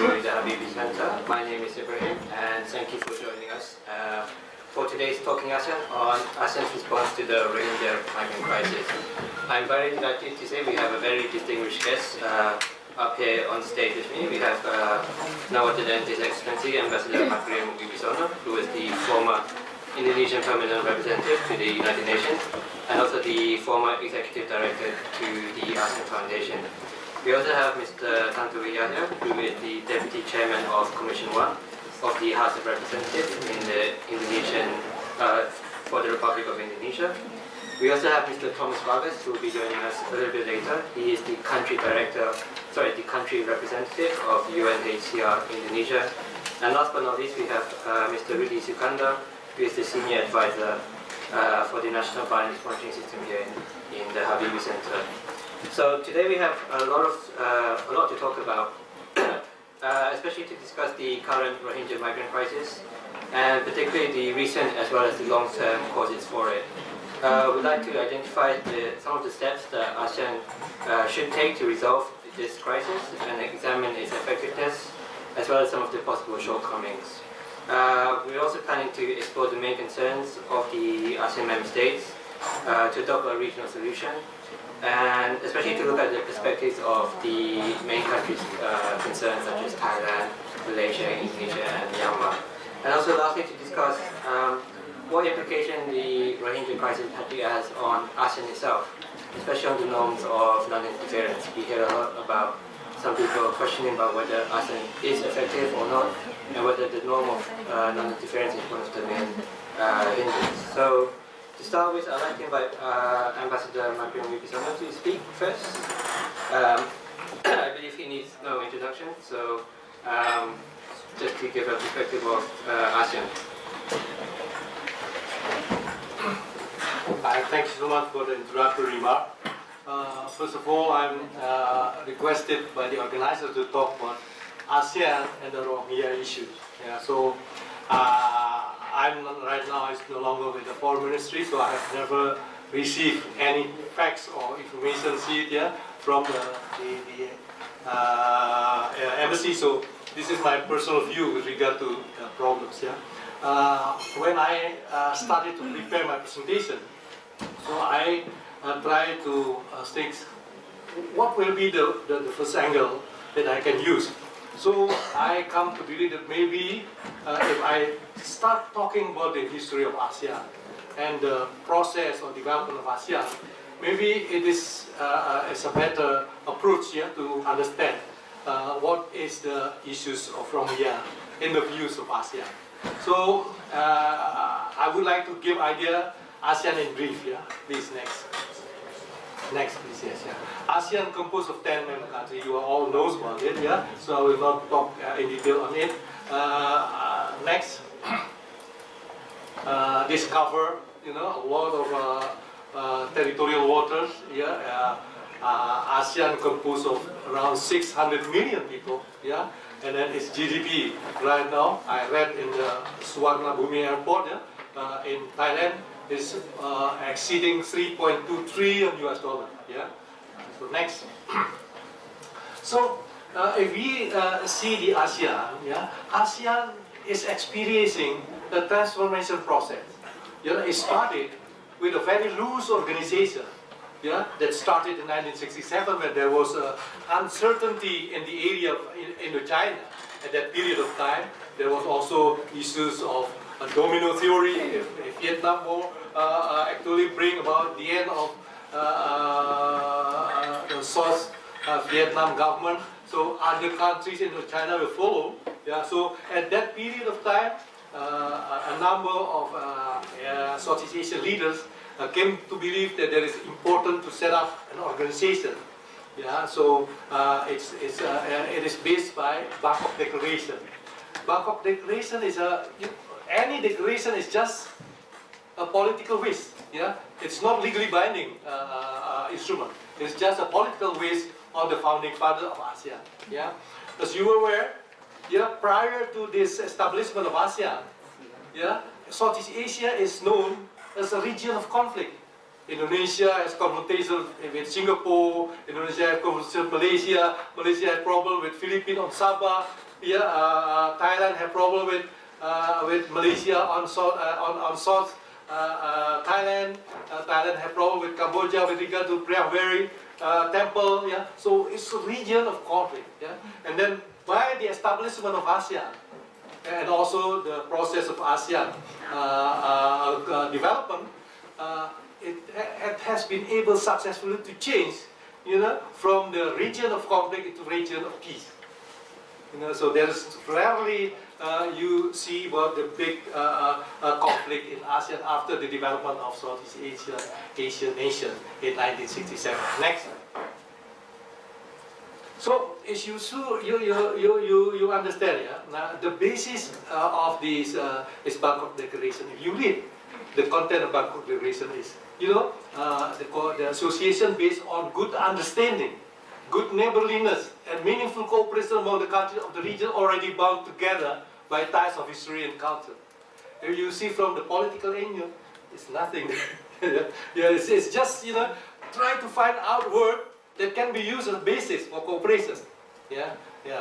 the Habibie Center. My name is Ibrahim, and thank you for joining us for today's Talking ASEAN on ASEAN's response to the Rohingya migrant crisis. I'm very delighted to say we have a very distinguished guest up here on stage with me. We have nowadays His Excellency Ambassador Makarim Wibisono, who is the former Indonesian Permanent Representative to the United Nations, and also the former Executive Director to the ASEAN Foundation. We also have Mr. Tantowi Yahya, who is the Deputy Chairman of Commission 1 of the House of Representatives in the Indonesian, for the Republic of Indonesia. We also have Mr. Thomas Vargas, who will be joining us a little bit later. He is the country representative of UNHCR Indonesia. And last but not least, we have Mr. Rudi Sukandar, who is the senior advisor for the National Violence Monitoring System here in the Habibie Center. So today we have a lot to talk about, especially to discuss the current Rohingya migrant crisis, and particularly the recent as well as the long-term causes for it. We'd like to identify some of the steps that ASEAN should take to resolve this crisis and examine its effectiveness, as well as some of the possible shortcomings. We're also planning to explore the main concerns of the ASEAN member states to adopt a regional solution, and especially to look at the perspectives of the main countries' concerns such as Thailand, Malaysia, Indonesia, and Myanmar. And also lastly to discuss what implication the Rohingya crisis has on ASEAN itself, especially on the norms of non-interference. We hear a lot about some people questioning about whether ASEAN is effective or not, and whether the norm of non-interference is one of the main hindrances. So, to start with, I'd like to invite Ambassador Makarim Wibisono to speak first. I believe he needs no introduction, so just to give a perspective of ASEAN. Thank you so much for the introductory remark. First of all, I'm requested by the organizers to talk about ASEAN and the Rohingya issues. Yeah, so I'm right now is no longer with the Foreign Ministry, so I have never received any facts or information sheet from the embassy. So this is my personal view with regard to problems. When I started to prepare my presentation, so I tried to think what will be the first angle that I can use. So I come to believe that maybe if I start talking about the history of ASEAN and the process or development of ASEAN, maybe it is a better approach to understand what is the issues of Rohingya in the views of ASEAN. So I would like to give idea ASEAN in brief. Please next. Next, please, yes, ASEAN composed of 10 member countries. You all knows about it, so I will not talk in detail on it. Next, this cover, a lot of territorial waters. ASEAN composed of around 600 million people. And then its GDP right now, I read in the Suvarnabhumi airport in Thailand, is exceeding 3.2 trillion US dollar. So next. So if we see the ASEAN, ASEAN is experiencing the transformation process. It started with a very loose organization. That started in 1967 when there was uncertainty in the area of Indochina. At that period of time, there was also issues of a domino theory. If Vietnam War actually bring about the end of the South Vietnam government, so other countries in China will follow. So at that period of time, a number of Southeast Asian leaders came to believe that there is important to set up an organization. So it is based by Bangkok Declaration. Bangkok Declaration is any declaration is just a political wish. It's not legally binding instrument. It's just a political wish on the founding father of ASEAN. As you were aware, prior to this establishment of ASEAN, Southeast Asia is known as a region of conflict. Indonesia has confrontation with Singapore, Indonesia has confrontation with Malaysia, Malaysia has problem with Philippines on Sabah, Thailand have problem with Malaysia on South Thailand. Thailand have problem with Cambodia with regard to Priyaveri temple. So it's a region of conflict. And then by the establishment of ASEAN and also the process of ASEAN development, it has been able successfully to change, from the region of conflict into region of peace. So there's rarely you see about the big conflict in ASEAN after the development of Southeast Asian nation in 1967. Next. So as you understand, now the basis of this is Bangkok Declaration. If you read the content of Bangkok Declaration is, the association based on good understanding, good neighborliness, and meaningful cooperation among the countries of the region already bound together by ties of history and culture. If you see from the political angle, it's nothing. It's just, try to find out word that can be used as a basis for cooperation.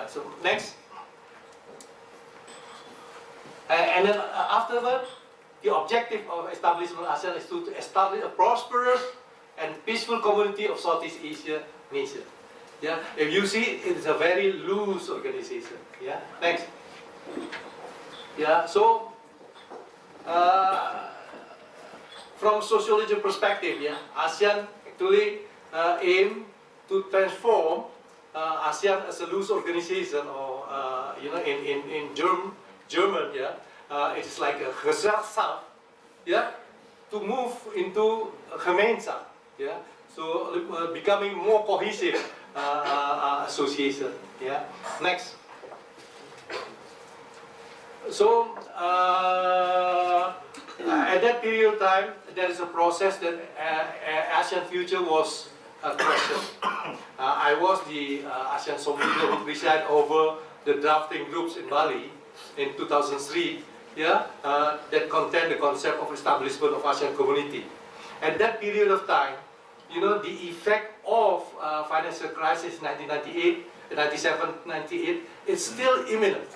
So next. And then afterward, the objective of establishment of ASEAN is to establish a prosperous and peaceful community of Southeast Asia nations. If you see, it's a very loose organization. Next. So from sociology perspective, ASEAN actually aim to transform ASEAN as a loose organization, or in German, it's like a Gesellschaft, to move into a Gemeinschaft, so becoming more cohesive association. Next. So at that period of time, there is a process that ASEAN future was questioned. I was the ASEAN Som leader who presided over the drafting groups in Bali in 2003. That contained the concept of establishment of ASEAN community. At that period of time, the effect of financial crisis 1998, 97-98 is still imminent.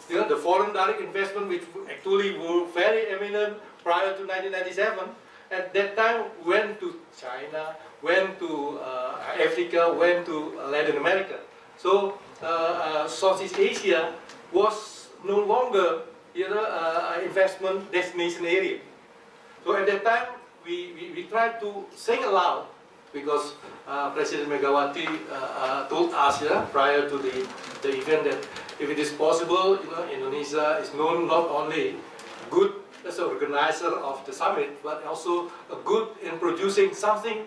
The foreign direct investment, which actually were very eminent prior to 1997, at that time went to China, went to Africa, went to Latin America. So Southeast Asia was no longer investment destination area. So at that time, we tried to sing aloud, because President Megawati told us prior to the event that if it is possible, Indonesia is known not only good as an organizer of the summit, but also good in producing something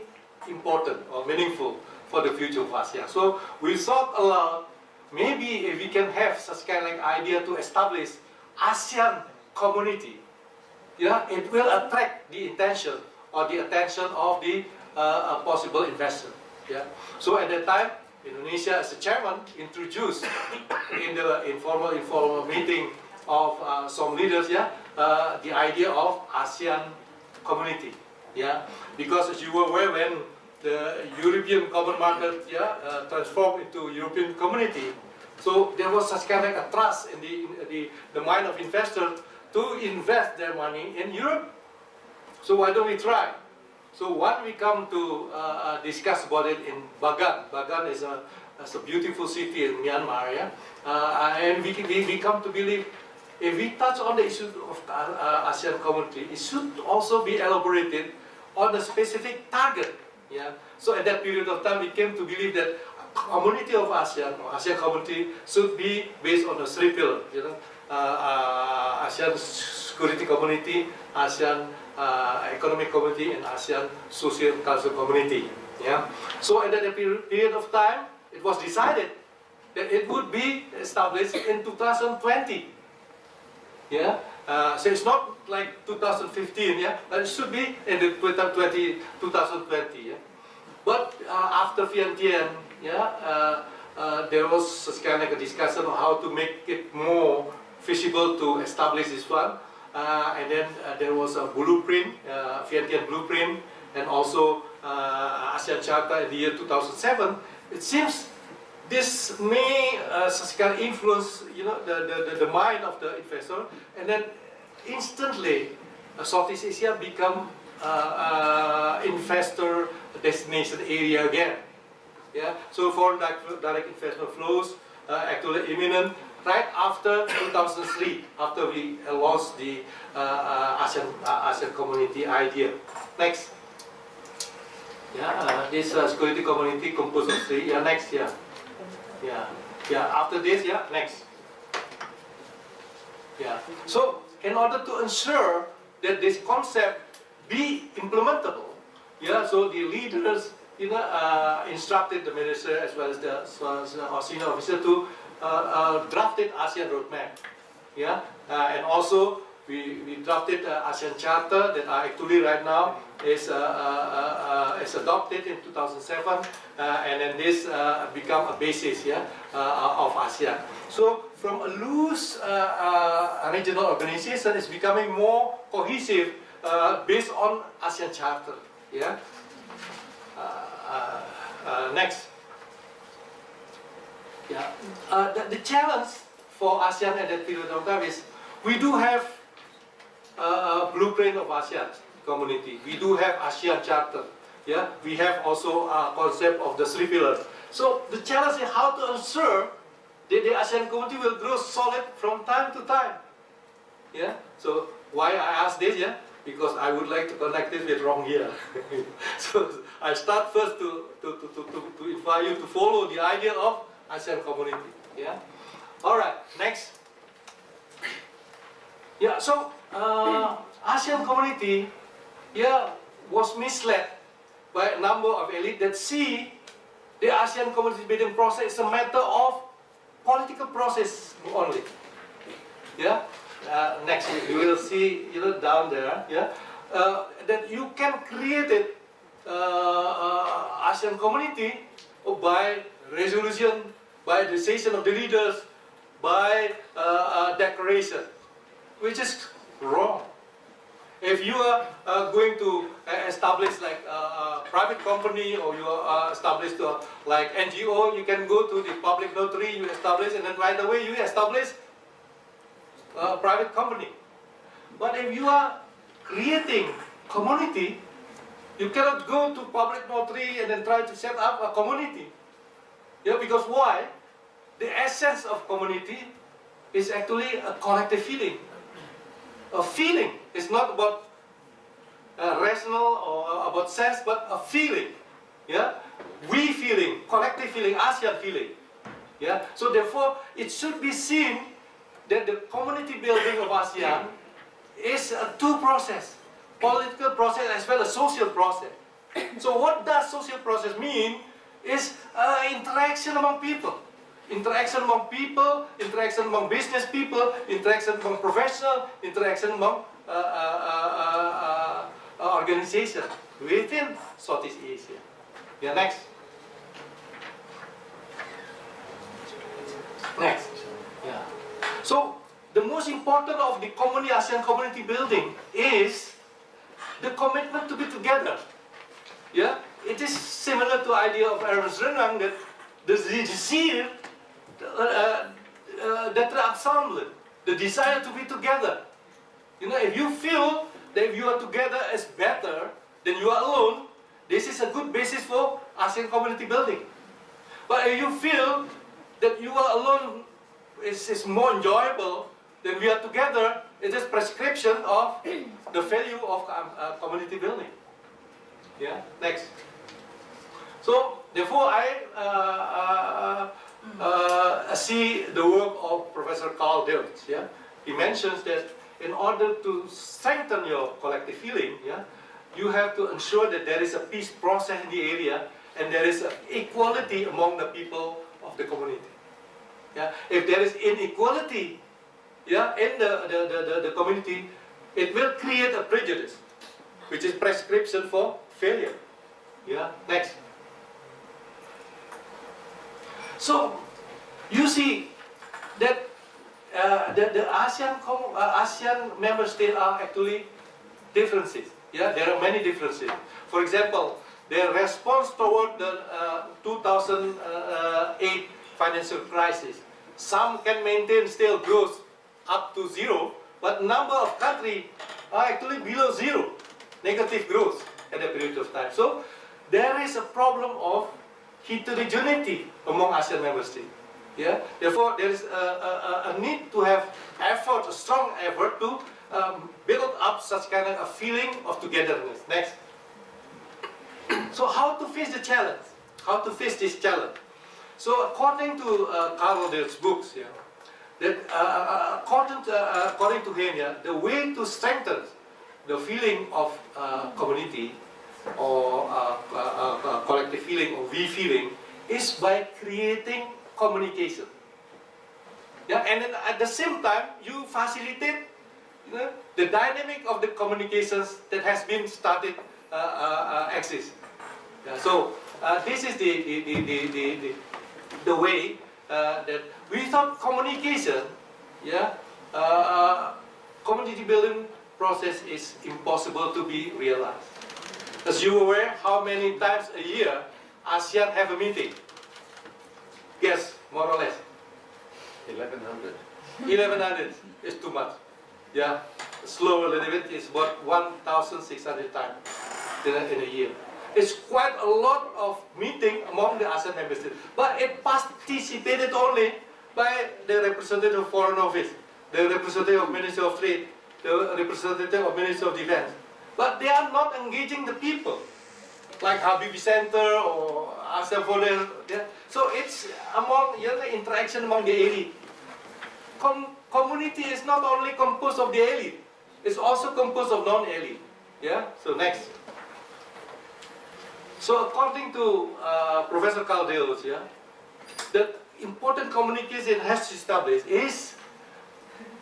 important or meaningful for the future of ASEAN. So we thought aloud, maybe if we can have such kind of idea to establish ASEAN community, it will attract the attention or the attention of the possible investor. So at that time, Indonesia as a chairman introduced in the informal meeting of some leaders, the idea of ASEAN community. Because as you were aware, when the European common market transformed into European community, so there was such kind of a trust in the mind of investors to invest their money in Europe. So why don't we try? So when we come to discuss about it in Bagan, Bagan is a beautiful city in Myanmar, and we come to believe if we touch on the issue of ASEAN community, it should also be elaborated on a specific target. So at that period of time, we came to believe that community of ASEAN, or ASEAN community, should be based on the three pillars. ASEAN security community, ASEAN economic community, and ASEAN social and cultural community. So at that period of time, it was decided that it would be established in 2020. So it's not like 2015, but it should be in the 2020. But after Vientiane, there was such kind of a discussion on how to make it more feasible to establish this one. And then there was a blueprint, Vientiane blueprint, and also ASEAN Charter in the year 2007. It seems this may kind of influence, the mind of the investor, and then instantly Southeast Asia become investor destination area again. Yeah. So foreign direct investment flows actually imminent right after 2003, after we launched the ASEAN community idea. Next. Yeah, this security community composed of three. Yeah, next. Yeah. After this, yeah, next. Yeah. So, in order to ensure that this concept be implementable, yeah, so the leaders, instructed the minister as well as the senior officer to drafted ASEAN roadmap. Yeah, and also we drafted ASEAN Charter that actually right now is adopted in 2007, and then this become a basis, yeah, of ASEAN. So from a loose regional organization, it's becoming more cohesive based on ASEAN Charter. Yeah. Next. Yeah. The challenge for ASEAN at that period of time is we do have a blueprint of ASEAN community. We do have ASEAN Charter. Yeah. We have also a concept of the three pillars. So the challenge is how to ensure that the ASEAN community will grow solid from time to time. Yeah. So why I ask this? Yeah. Because I would like to connect this with Rohingya. So I start first to invite you to follow the idea of ASEAN community. Yeah. All right. Next. Yeah. So ASEAN community, yeah, was misled by a number of elite that see the ASEAN community building process is a matter of political process only. Yeah. Next, you will see, down there, yeah, that you can create it, ASEAN community by resolution, by decision of the leaders, by declaration, which is wrong. If you are going to establish like a private company, or you are established like NGO, you can go to the public notary, you establish, and then right away you establish a private company. But if you are creating community, you cannot go to public notary and then try to set up a community. Yeah, because why? The essence of community is actually a collective feeling. A feeling. It's not about rational or about sense, but a feeling. Yeah, we feeling, collective feeling, ASEAN feeling. Yeah, so therefore it should be seen that the community building of ASEAN is a two process, political process as well as social process. So what does social process mean? Is interaction among people. Interaction among people, interaction among business people, interaction among professionals, interaction among organizations within Southeast Asia. Yeah, next. Next. Yeah. So the most important of the ASEAN community building is the commitment to be together. Yeah, it is similar to the idea of Ernst Renan that the desire d'être ensemble, the desire to be together. If you feel that if you are together is better than you are alone, this is a good basis for ASEAN community building. But if you feel that you are alone is more enjoyable than we are together, it is prescription of the value of community building. Yeah. Next. So therefore, I see the work of Professor Carl Dilts. Yeah. He mentions that in order to strengthen your collective feeling, yeah, you have to ensure that there is a peace process in the area and there is equality among the people of the community. Yeah. If there is inequality, yeah, in the community, it will create a prejudice, which is prescription for failure. Yeah. Next. So you see that the ASEAN member states are actually differences. Yeah, there are many differences. For example, their response toward the 2008 financial crisis. Some can maintain still growth up to 0, but number of countries are actually below 0, negative growth at that period of time. So there is a problem of heterogeneity among ASEAN member states. Yeah? Therefore, there is a need to have effort, a strong effort to build up such kind of a feeling of togetherness. Next. So how to face the challenge? How to face this challenge? So according to Carl Roder's books, yeah, that according to him, yeah, the way to strengthen the feeling of community or collective feeling or we feeling is by creating communication. Yeah, and then at the same time you facilitate, you know, the dynamic of the communications that has been started exist. Yeah, so this is the way that without communication, yeah, community building process is impossible to be realized. As you are aware, how many times a year ASEAN have a meeting? Yes, more or less. 1100. 1100 is too much. Yeah, slow a little bit is about 1,600 times in a year. It's quite a lot of meeting among the ASEAN member states, but it participated only by the representative of Foreign Office, the representative of Ministry of Trade, the representative of Ministry of Defense. But they are not engaging the people, like Habibie Center or ASEAN Foreign. Yeah. So it's among, you know, the interaction among the elite. Community is not only composed of the elite, it's also composed of non-elite. Yeah. So next. So according to Professor Caldeos, yeah, the important communication has to establish is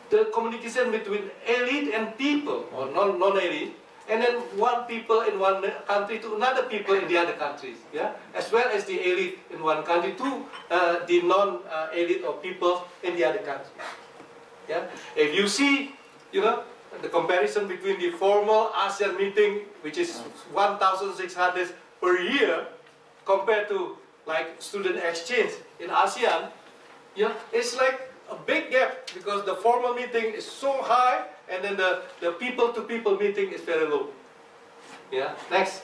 the communication between elite and people, or non-elite, and then one people in one country to another people in the other countries, yeah, as well as the elite in one country to the non-elite or people in the other countries. Yeah, if you see, you know, the comparison between the formal ASEAN meeting, which is 1,600 per year, compared to like student exchange in ASEAN, yeah, it's like a big gap because the formal meeting is so high and then the people-to-people meeting is very low. Yeah, next.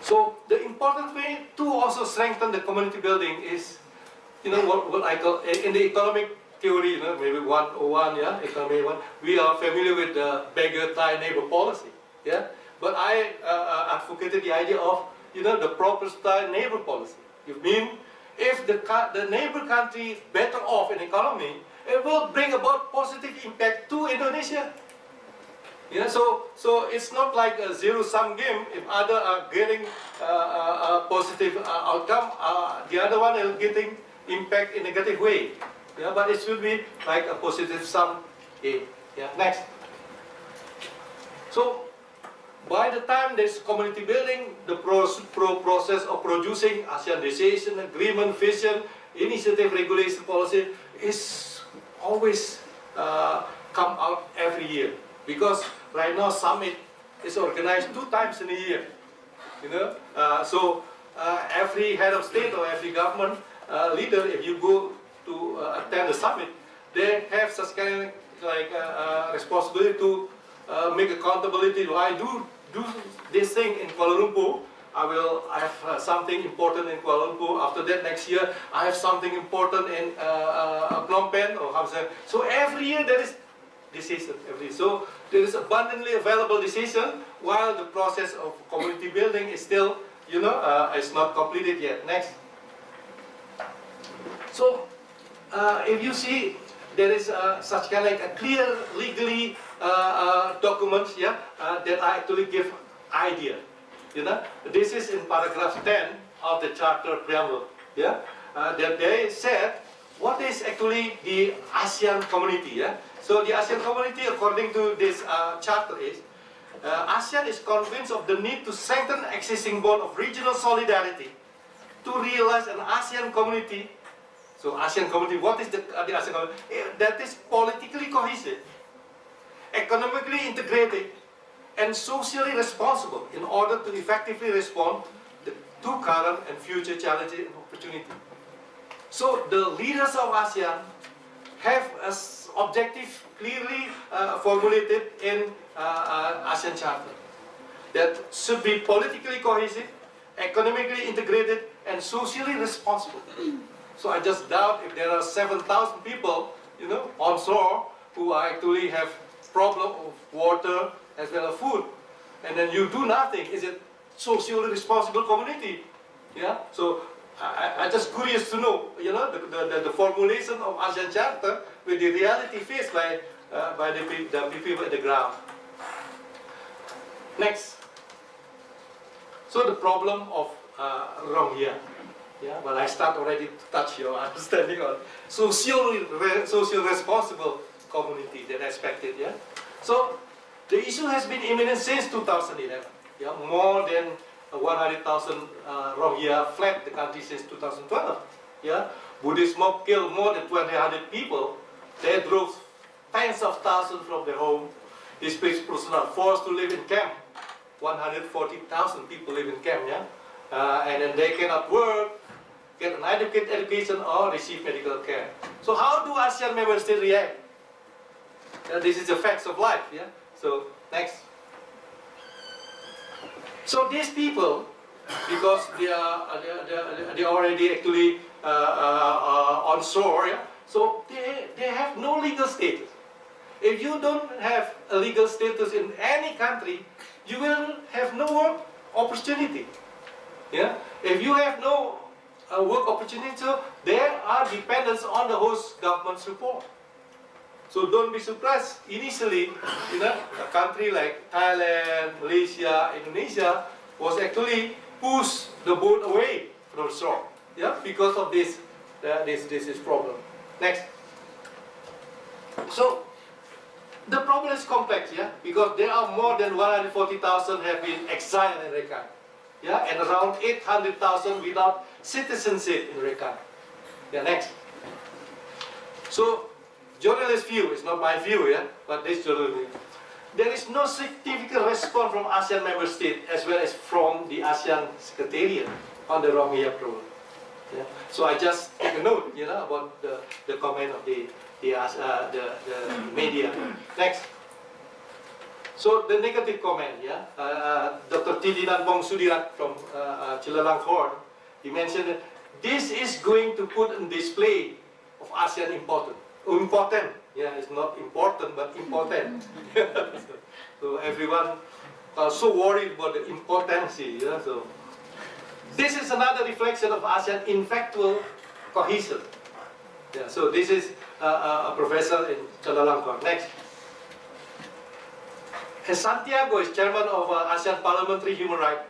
So the important way to also strengthen the community building is, you know, what I call in the economic theory, you know, maybe 101, yeah, economy 1, we are familiar with the beggar tie neighbor policy, yeah. But I advocated the idea of, you know, the proper style neighbor policy. You mean if the neighbor country is better off in economy, it will bring about positive impact to Indonesia. Yeah, so it's not like a zero-sum game. If other are getting a positive outcome, the other one is getting impact in a negative way. Yeah, but it should be like a positive sum game. Yeah, next. So by the time there's community building, the process of producing ASEAN decision, agreement, vision, initiative, regulation, policy is always come out every year. Because right now summit is organized 2 times in a year. You know, so every head of state or every government leader, if you go to attend the summit, they have such kind of like responsibility to make accountability. I do this thing in Kuala Lumpur. I have something important in Kuala Lumpur. After that, next year I have something important in Phnom Penh or Hamza. So every year there is decision. So there is abundantly available decision while the process of community building is still, you know, is not completed yet. Next. So if you see, there is such kind of like a clear legally documents, yeah, that actually give idea. You know, this is in paragraph 10 of the charter preamble. Yeah, that they said what is actually the ASEAN community. Yeah, so the ASEAN community, according to this charter, is ASEAN is convinced of the need to strengthen existing bond of regional solidarity to realize an ASEAN community. So ASEAN community, what is the ASEAN community? That is politically cohesive, economically integrated, and socially responsible in order to effectively respond to current and future challenges and opportunities. So the leaders of ASEAN have an objective clearly formulated in ASEAN Charter that should be politically cohesive, economically integrated, and socially responsible. So I just doubt if there are 7,000 people, onshore who actually have problem of water as well as food, and then you do nothing. Is it socially responsible community? Yeah. So I just curious to know, the formulation of ASEAN Charter with the reality faced by the people at the ground. Next. So the problem of Rohingya. Yeah, well, I start already to touch your understanding on social responsible community that expected. Yeah. So the issue has been imminent since 2011. Yeah, more than 100,000 Rohingya fled the country since 2012. Yeah, Buddhist mob killed more than 200 people. They drove tens of thousands from their home. Displaced persons are forced to live in camp. 140,000 people live in camp. Yeah, and then they cannot work, get an adequate education, or receive medical care. So how do ASEAN member states react? This is the facts of life. Yeah. So next. So these people, because they are already actually onshore, yeah? So they have no legal status. If you don't have a legal status in any country, you will have no work opportunity. Yeah? If you have no work opportunity, so there are dependents on the host government support. So don't be surprised. Initially, a country like Thailand, Malaysia, Indonesia was actually pushed the boat away from shore. Yeah, because of this problem. Next. So the problem is complex. Yeah, because there are more than 140,000 have been exiled in Rakhine. Yeah, and around 800,000 without citizenship in Rakhine. Yeah, next. So journalist view, it's not my view, yeah, but this journalist view. There is no significant response from ASEAN member states as well as from the ASEAN Secretariat on the Rohingya problem. Yeah. So I just take a note, about the comment of the media. Next. So the negative comment, yeah, Dr. Tidinan Bong Sudirat from Chulalongkorn, he mentioned that this is going to put on display of ASEAN important. Yeah, it's not important, but important. So everyone so worried about the importance. Yeah, so this is another reflection of ASEAN infactual cohesion. Yeah, so this is a professor in Chulalongkorn. Next. And Santiago is chairman of ASEAN Parliamentary Human Rights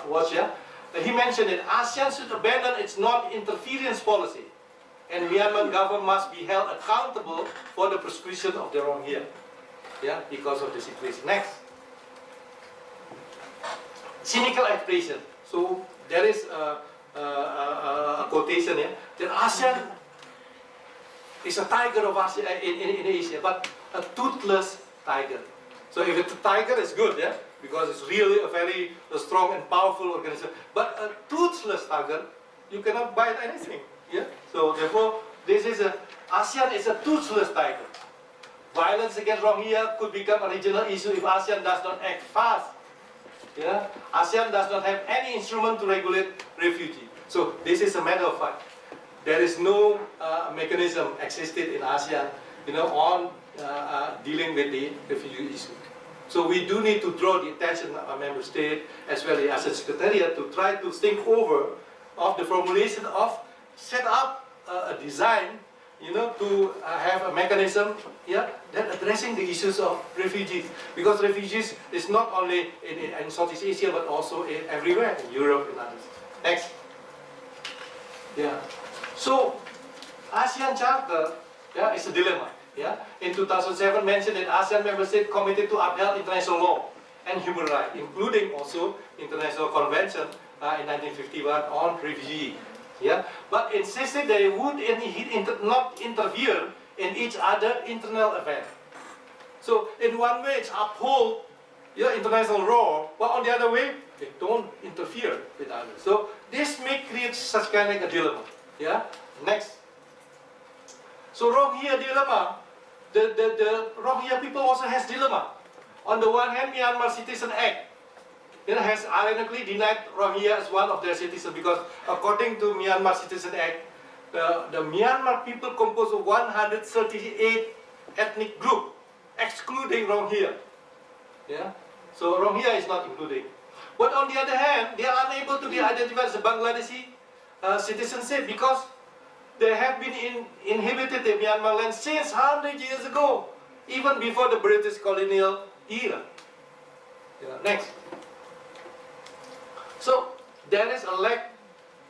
Watch. Yeah? He mentioned that ASEAN should abandon its non-interference policy, and Myanmar government must be held accountable for the persecution of the Rohingya, yeah, because of the situation. Next. Cynical expression. So there is a quotation here that ASEAN is a tiger of ASEAN in Asia, but a toothless tiger. So if it's a tiger, it's good, yeah, because it's really a very strong and powerful organization. But a toothless tiger, you cannot bite anything. Yeah. So therefore, ASEAN is a toothless tiger. Violence against Rohingya could become a regional issue if ASEAN does not act fast. Yeah. ASEAN does not have any instrument to regulate refugees. So this is a matter of fact. There is no mechanism existed in ASEAN, on dealing with the refugee issue. So we do need to draw the attention of our member state as well as the ASEAN Secretariat to try to think over of the formulation of set up a design, to have a mechanism, yeah, that addressing the issues of refugees. Because refugees is not only in Southeast Asia but also everywhere, in Europe and others. Next. Yeah. So ASEAN Charter, yeah, is a dilemma. Yeah, in 2007 mentioned that ASEAN member states committed to uphold international law and human rights, including also International Convention in 1951 on refugee. Yeah, but insisted they would not interfere in each other internal affairs. So in one way, it's uphold international law, but on the other way, they don't interfere with others. So this may create such kind of a dilemma. Yeah. Next. So Rohingya dilemma. The Rohingya people also has dilemma. On the one hand, Myanmar Citizen Act has ironically denied Rohingya as one of their citizens, because according to Myanmar Citizen Act, the Myanmar people compose of 138 ethnic group, excluding Rohingya. Yeah? So Rohingya is not included. But on the other hand, they are unable to be identified as a Bangladeshi citizenship, because they have been inhabited in Myanmar land since 100 years ago, even before the British colonial era. Yeah. Next. So there is a lack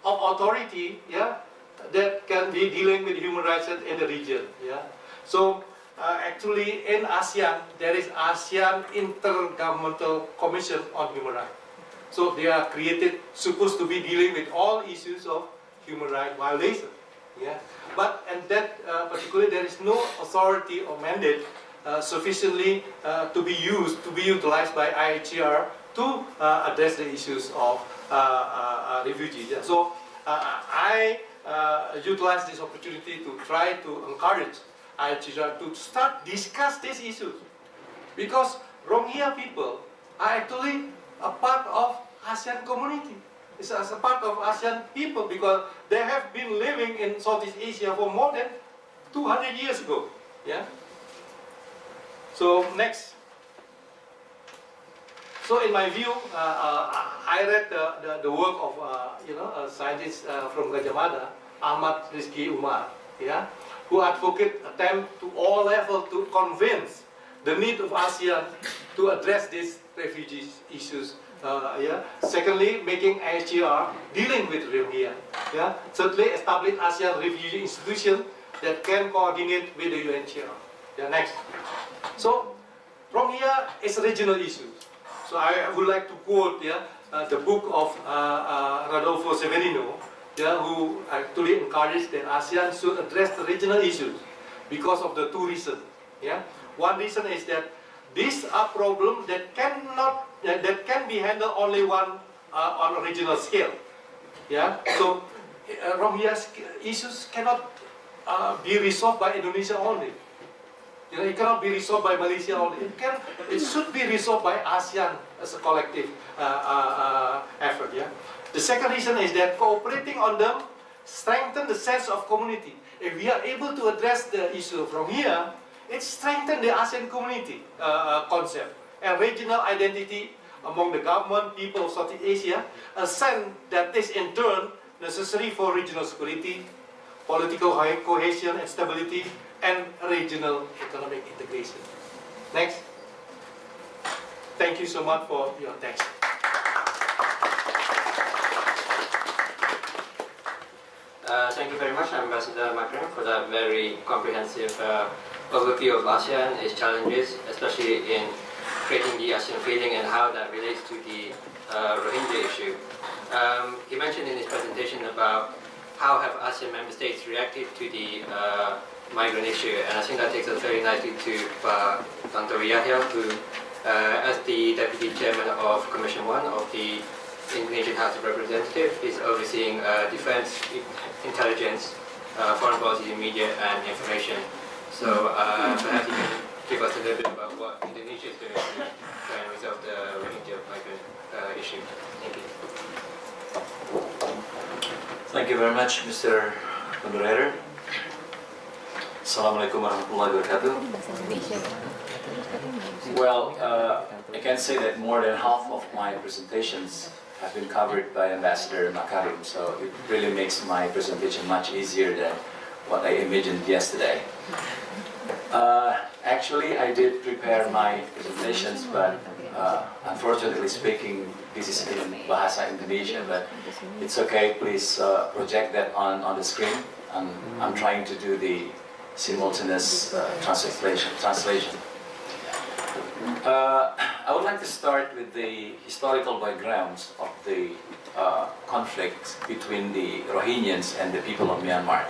of authority, yeah, that can be dealing with human rights in the region. Yeah. So actually in ASEAN, there is ASEAN Intergovernmental Commission on Human Rights. So they are created, supposed to be dealing with all issues of human rights violation. Yeah. But and that particularly there is no authority or mandate sufficiently to be utilized by UNHCR to address the issues of refugees. Yeah. So I utilize this opportunity to try to encourage UNHCR to start discuss these issues, because Rohingya people are actually a part of ASEAN community. It's a part of ASEAN people, because they have been living in Southeast Asia for more than 200 years ago. Yeah. So next. So in my view, I read the work of a scientist from Gajah Mada, Ahmad Rizki Umar, yeah, who attempt to all levels to convince the need of ASEAN to address these refugee issues. Yeah. Secondly, making UNHCR dealing with Rohingya. Yeah. Thirdly, establish ASEAN refugee institution that can coordinate with the UNHCR. Yeah. Next. So Rohingya is a regional issue. So I would like to quote the book of Rodolfo Severino, who actually encouraged that ASEAN should address the regional issues because of the two reasons. Yeah. One reason is that these are problems that can be handled only on a regional scale. Yeah. So Rohingya issues cannot be resolved by Indonesia only. It cannot be resolved by Malaysia only. It should be resolved by ASEAN as a collective effort. Yeah. The second reason is that cooperating on them strengthen the sense of community. If we are able to address the issue from here, it strengthens the ASEAN community concept and regional identity among the government, people of Southeast Asia, a sense that is in turn necessary for regional security, political cohesion and stability, and regional economic integration. Next. Thank you so much for your attention. Thank you very much, Ambassador Makarim, for that very comprehensive overview of ASEAN, its challenges, especially in creating the ASEAN feeling and how that relates to the Rohingya issue. He mentioned in his presentation about how have ASEAN member states reacted to the migrant issue, and I think that takes us very nicely to Tantowi Yahya, who, as the Deputy Chairman of Commission 1 of the Indonesian House of Representatives, is overseeing defense, intelligence, foreign policy, media, and information. So perhaps you can give us a little bit about what Indonesia is doing to try and resolve the Rohingya migrant issue. Thank you. Thank you very much, Mr. Moderator. Assalamualaikum warahmatullahi wabarakatuh. Well, I can say that more than half of my presentations have been covered by Ambassador Makarim, so it really makes my presentation much easier than what I imagined yesterday. Actually, I did prepare my presentations, but unfortunately speaking, this is in Bahasa Indonesia, but it's okay, please project that on the screen. I'm trying to do the simultaneous translation. I would like to start with the historical backgrounds of the conflict between the Rohingyans and the people of Myanmar,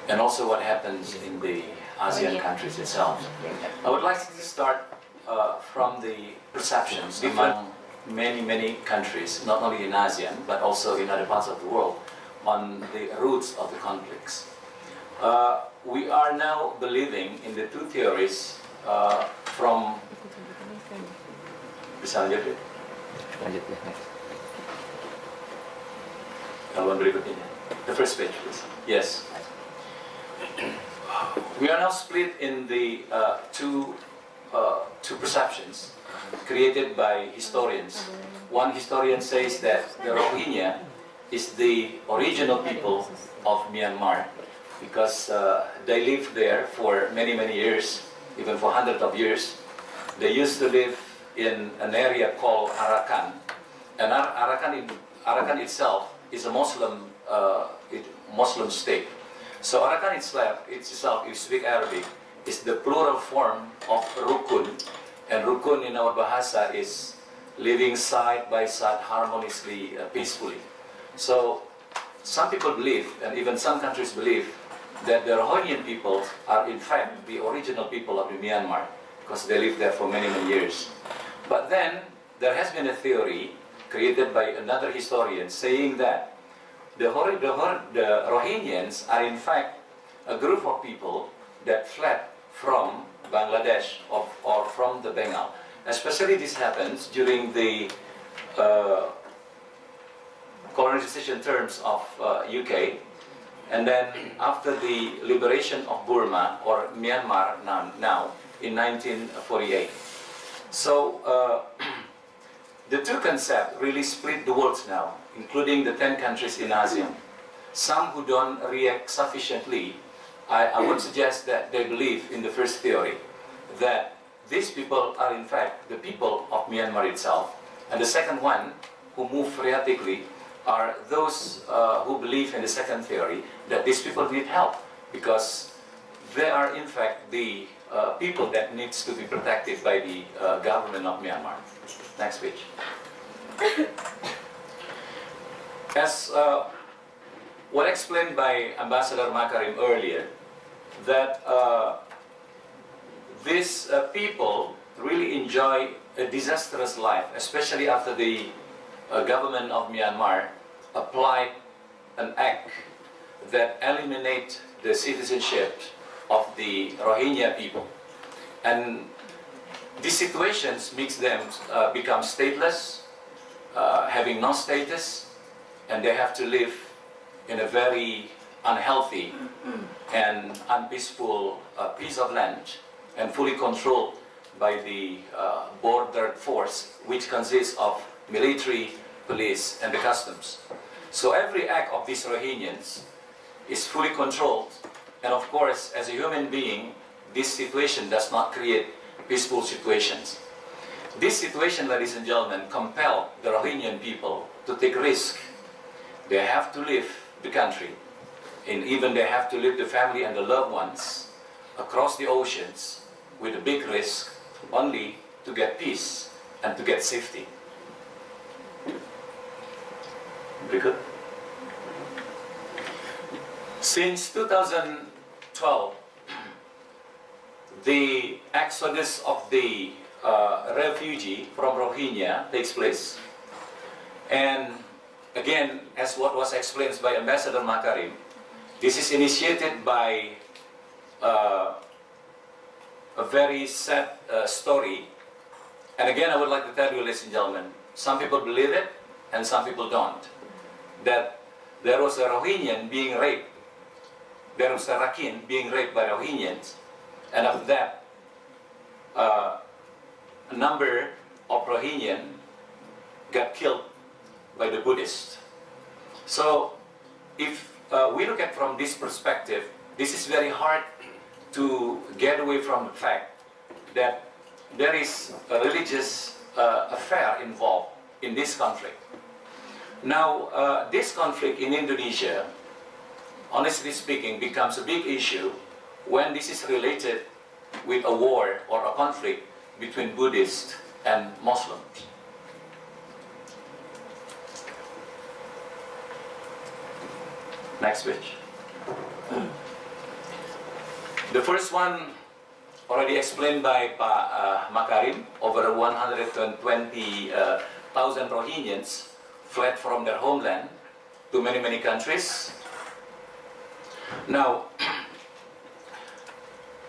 and also what happens in the ASEAN countries itself. I would like to start from the perceptions among many countries, not only in ASEAN, but also in other parts of the world, on the roots of the conflicts. We are now believing in the two theories from... Bisa lanjut ya? Lanjut ya, next. Halaman berikutnya. The first page, please. Yes. We are now split in the two perceptions created by historians. One historian says that the Rohingya is the original people of Myanmar because they lived there for many years, even for hundreds of years. They used to live in an area called Arakan, and Arakan itself is a Muslim state. So Arakan itself, if you speak Arabic, is the plural form of Rukun, and Rukun in our Bahasa is living side by side harmoniously, peacefully. So some people believe, and even some countries believe, that the Rohingya people are in fact the original people of the Myanmar, because they lived there for many years. But then there has been a theory created by another historian saying that the Rohingyans are in fact a group of people that fled from Bangladesh or from the Bengal. Especially this happens during the colonization terms of UK, and then after the liberation of Burma or Myanmar now in 1948. So the two concepts really split the world now, including the 10 countries in ASEAN. Some who don't react sufficiently, I would suggest that they believe in the first theory, that these people are in fact the people of Myanmar itself. And the second one, who move phreatically, are those who believe in the second theory, that these people need help, because they are in fact the people that needs to be protected by the government of Myanmar. Next page. As what explained by Ambassador Makarim earlier, that these people really enjoy a disastrous life, especially after the government of Myanmar applied an act that eliminate the citizenship of the Rohingya people. And these situations makes them become stateless, having no status, and they have to live in a very unhealthy and unpeaceful piece of land, and fully controlled by the border force, which consists of military, police, and the customs. So every act of these Rohingyans is fully controlled, and of course, as a human being, this situation does not create peaceful situations. This situation, ladies and gentlemen, compel the Rohingyan people to take risk. They have to leave the country, and even they have to leave the family and the loved ones across the oceans with a big risk, only to get peace and to get safety. Berikut. Since 2012, the exodus of the refugee from Rohingya takes place, and again, as what was explained by Ambassador Makarim, this is initiated by a very sad story. And again, I would like to tell you, ladies and gentlemen, some people believe it and some people don't, that there was a Rohingyan being raped. There was a Rakhine being raped by Rohingyans, and after that, a number of Rohingyan got killed by the Buddhists. So, if we look at from this perspective, this is very hard to get away from the fact that there is a religious affair involved in this conflict. Now, this conflict in Indonesia, honestly speaking, becomes a big issue when this is related with a war or a conflict between Buddhists and Muslims. Next page. The first one already explained by Makarim, over 120,000 Rohingyans fled from their homeland to many, many countries. Now,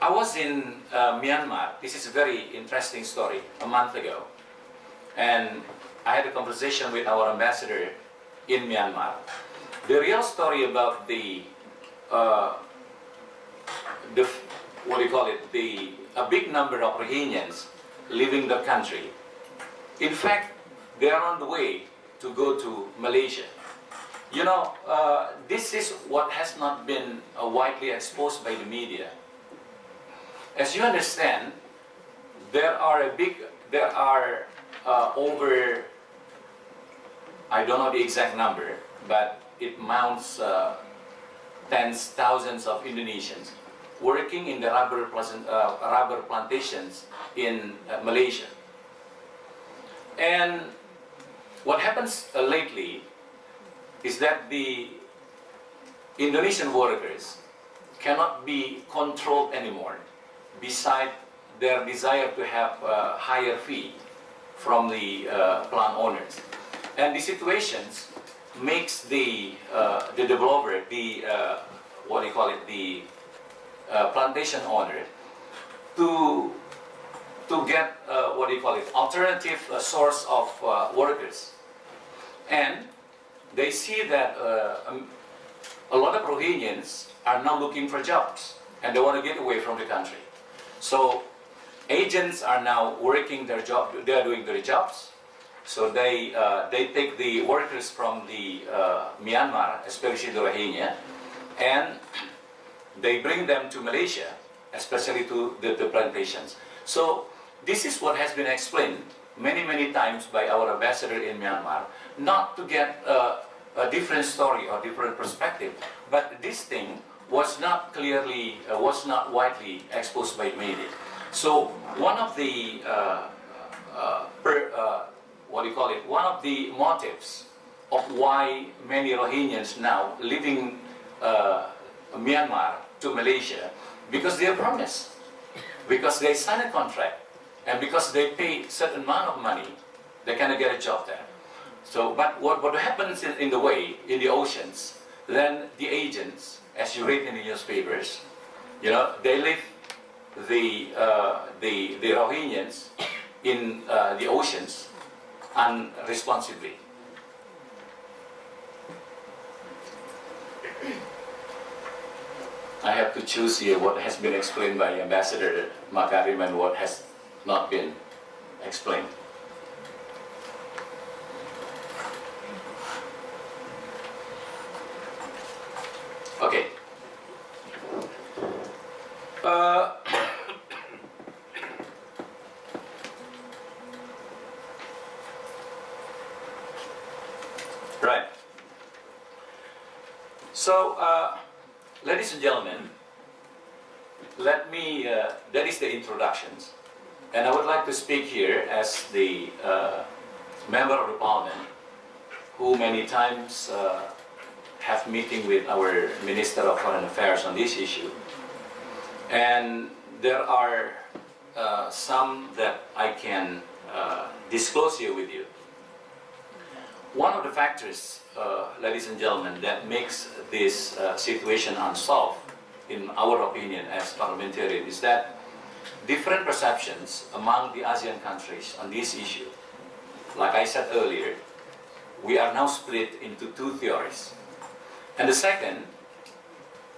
I was in Myanmar. This is a very interesting story, a month ago. And I had a conversation with our ambassador in Myanmar. The real story about what do you call it, a big number of Rohingyans leaving the country. In fact, they are on the way to go to Malaysia. You know, this is what has not been widely exposed by the media. As you understand, there are over, I don't know the exact number, but it mounts tens, thousands of Indonesians working in the rubber plantations in Malaysia. And what happens lately is that the Indonesian workers cannot be controlled anymore, beside their desire to have a higher fee from the plant owners. And the situations makes the developer, what do you call it, the plantation owner, to get what do you call it, alternative source of workers. And they see that a lot of Rohingyans are now looking for jobs and they want to get away from the country. So agents are now working their job, they are doing their jobs. So they take the workers from the Myanmar, especially the Rohingya, and they bring them to Malaysia, especially to the plantations. So this is what has been explained many, many times by our ambassador in Myanmar, not to get a different story or different perspective, but this thing was not clearly, was not widely exposed by media. So one of the, what do you call it, one of the motives of why many Rohingyans now leaving Myanmar to Malaysia, because they are promised, because they sign a contract, and because they pay certain amount of money, they cannot get a job there. So, but what happens in the way, in the oceans, then the agents, as you read in the newspapers, you know, they leave the Rohingyans in the oceans unresponsibly. I have to choose here what has been explained by Ambassador Makarim and what has not been explained. Okay. Right. So, ladies and gentlemen, let me, that is the introductions. And I would like to speak here as the member of the parliament who many times have meeting with our Minister of Foreign Affairs on this issue. And there are some that I can disclose here with you. One of the factors, ladies and gentlemen, that makes this situation unsolved, in our opinion as parliamentarians, is that different perceptions among the ASEAN countries on this issue. Like I said earlier, we are now split into two theories. And the second,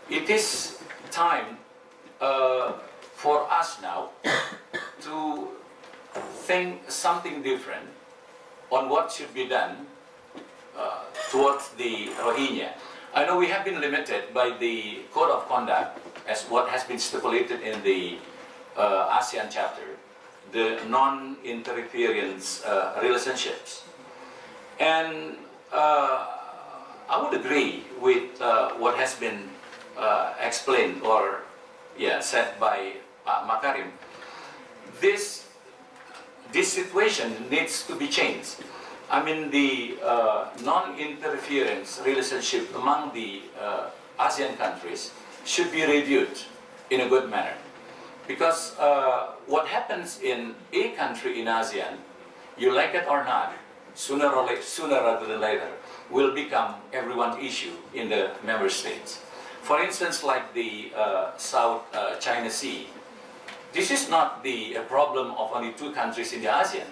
it is time for us now to think something different on what should be done towards the Rohingya. I know we have been limited by the Code of Conduct as what has been stipulated in the ASEAN chapter, the non-interference relationships. And I would agree with what has been explained or said by Makarim. This situation needs to be changed. I mean, the non-interference relationship among the ASEAN countries should be reviewed in a good manner. Because what happens in a country in ASEAN, you like it or not, sooner rather than later, will become everyone's issue in the member states. For instance, like the South China Sea. This is not the problem of only 2 countries in the ASEAN,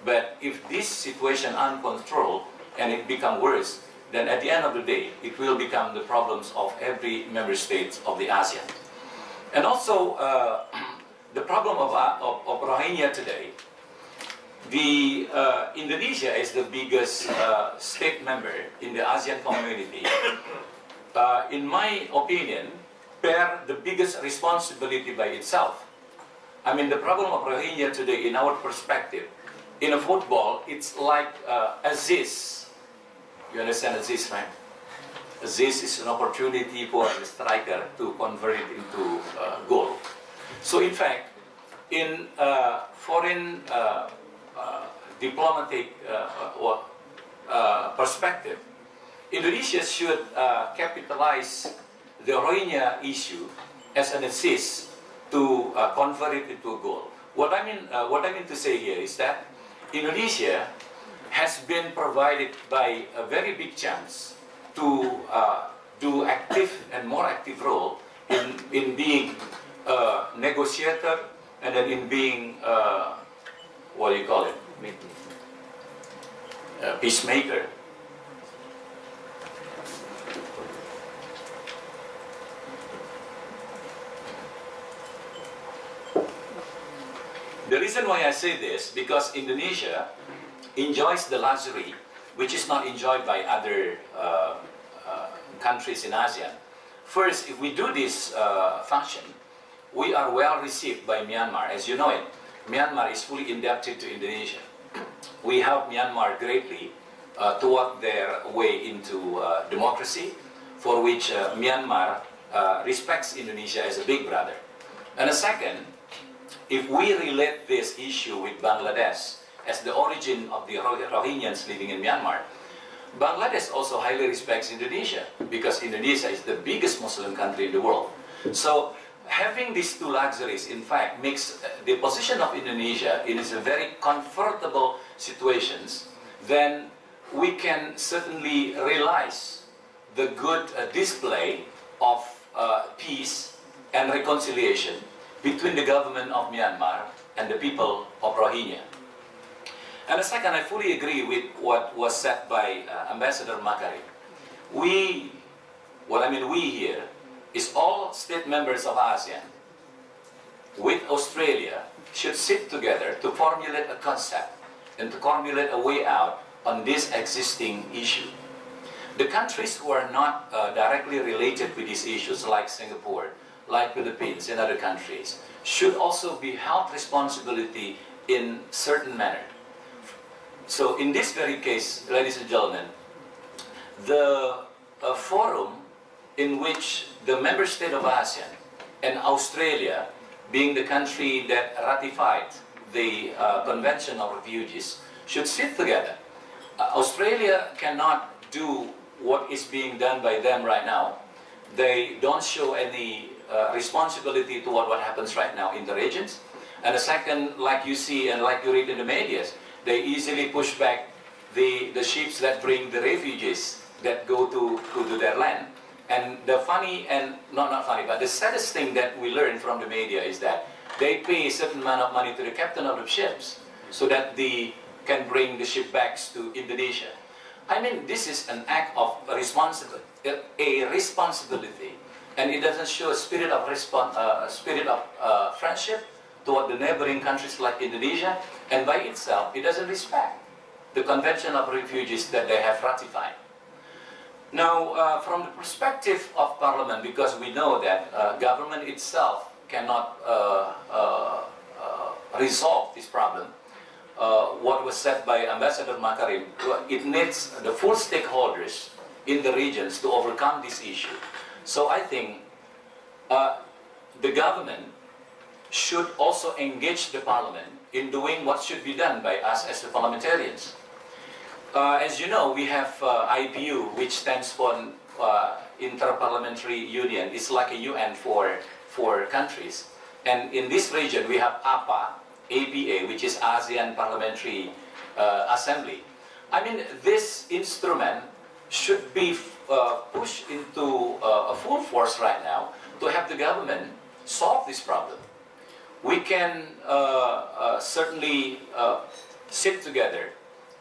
but if this situation uncontrolled and it become worse, then at the end of the day, it will become the problems of every member state of the ASEAN. And also, the problem of Rohingya today, Indonesia is the biggest state member in the ASEAN community. In my opinion, bear the biggest responsibility by itself. I mean, the problem of Rohingya today, in our perspective, in a football, it's like assist. You understand assist, right? Assist is an opportunity for the striker to convert it into goal. So in fact, in foreign diplomatic perspective, Indonesia should capitalize the Rohingya issue as an assist to convert it into a goal. What I mean to say here is that Indonesia has been provided by a very big chance to do active and more active role in being a negotiator and then in being what do you call it? Peacemaker. The reason why I say this, because Indonesia enjoys the luxury which is not enjoyed by other countries in ASEAN. First, if we do this function, we are well received by Myanmar. As you know it, Myanmar is fully indebted to Indonesia. We help Myanmar greatly toward their way into democracy, for which Myanmar respects Indonesia as a big brother. And a second, if we relate this issue with Bangladesh as the origin of the Rohingyans living in Myanmar, Bangladesh also highly respects Indonesia because Indonesia is the biggest Muslim country in the world. So having these 2 luxuries, in fact, makes the position of Indonesia in a very comfortable situations. Then we can certainly realize the good display of peace and reconciliation between the government of Myanmar and the people of Rohingya. And the second, I fully agree with what was said by Ambassador Makarim. We here, is all state members of ASEAN with Australia should sit together to formulate a concept and to formulate a way out on this existing issue. The countries who are not directly related with these issues, like Singapore, like Philippines and other countries, should also be held responsibility in certain manner. So in this very case, ladies and gentlemen, the forum in which the member state of ASEAN and Australia, being the country that ratified the Convention of Refugees, should sit together. Australia cannot do what is being done by them right now. They don't show any responsibility toward what happens right now in the regions. And the second, like you see and like you read in the media, they easily push back the ships that bring the refugees that go to their land. And the funny, and not funny, but the saddest thing that we learn from the media is that they pay a certain amount of money to the captain of the ships so that they can bring the ship back to Indonesia. I mean, this is an act of responsibility, and it doesn't show a spirit of friendship toward the neighboring countries like Indonesia, and by itself, it doesn't respect the Convention of Refugees that they have ratified. Now, from the perspective of Parliament, because we know that government itself cannot resolve this problem, what was said by Ambassador Makarim, it needs the full stakeholders in the regions to overcome this issue. So I think the government should also engage the Parliament in doing what should be done by us as the parliamentarians. As you know, we have IPU, which stands for Inter-Parliamentary Union. It's like a UN for countries. And in this region, we have APA, which is ASEAN Parliamentary Assembly. I mean, this instrument should be pushed into a full force right now to have the government solve this problem. We can certainly sit together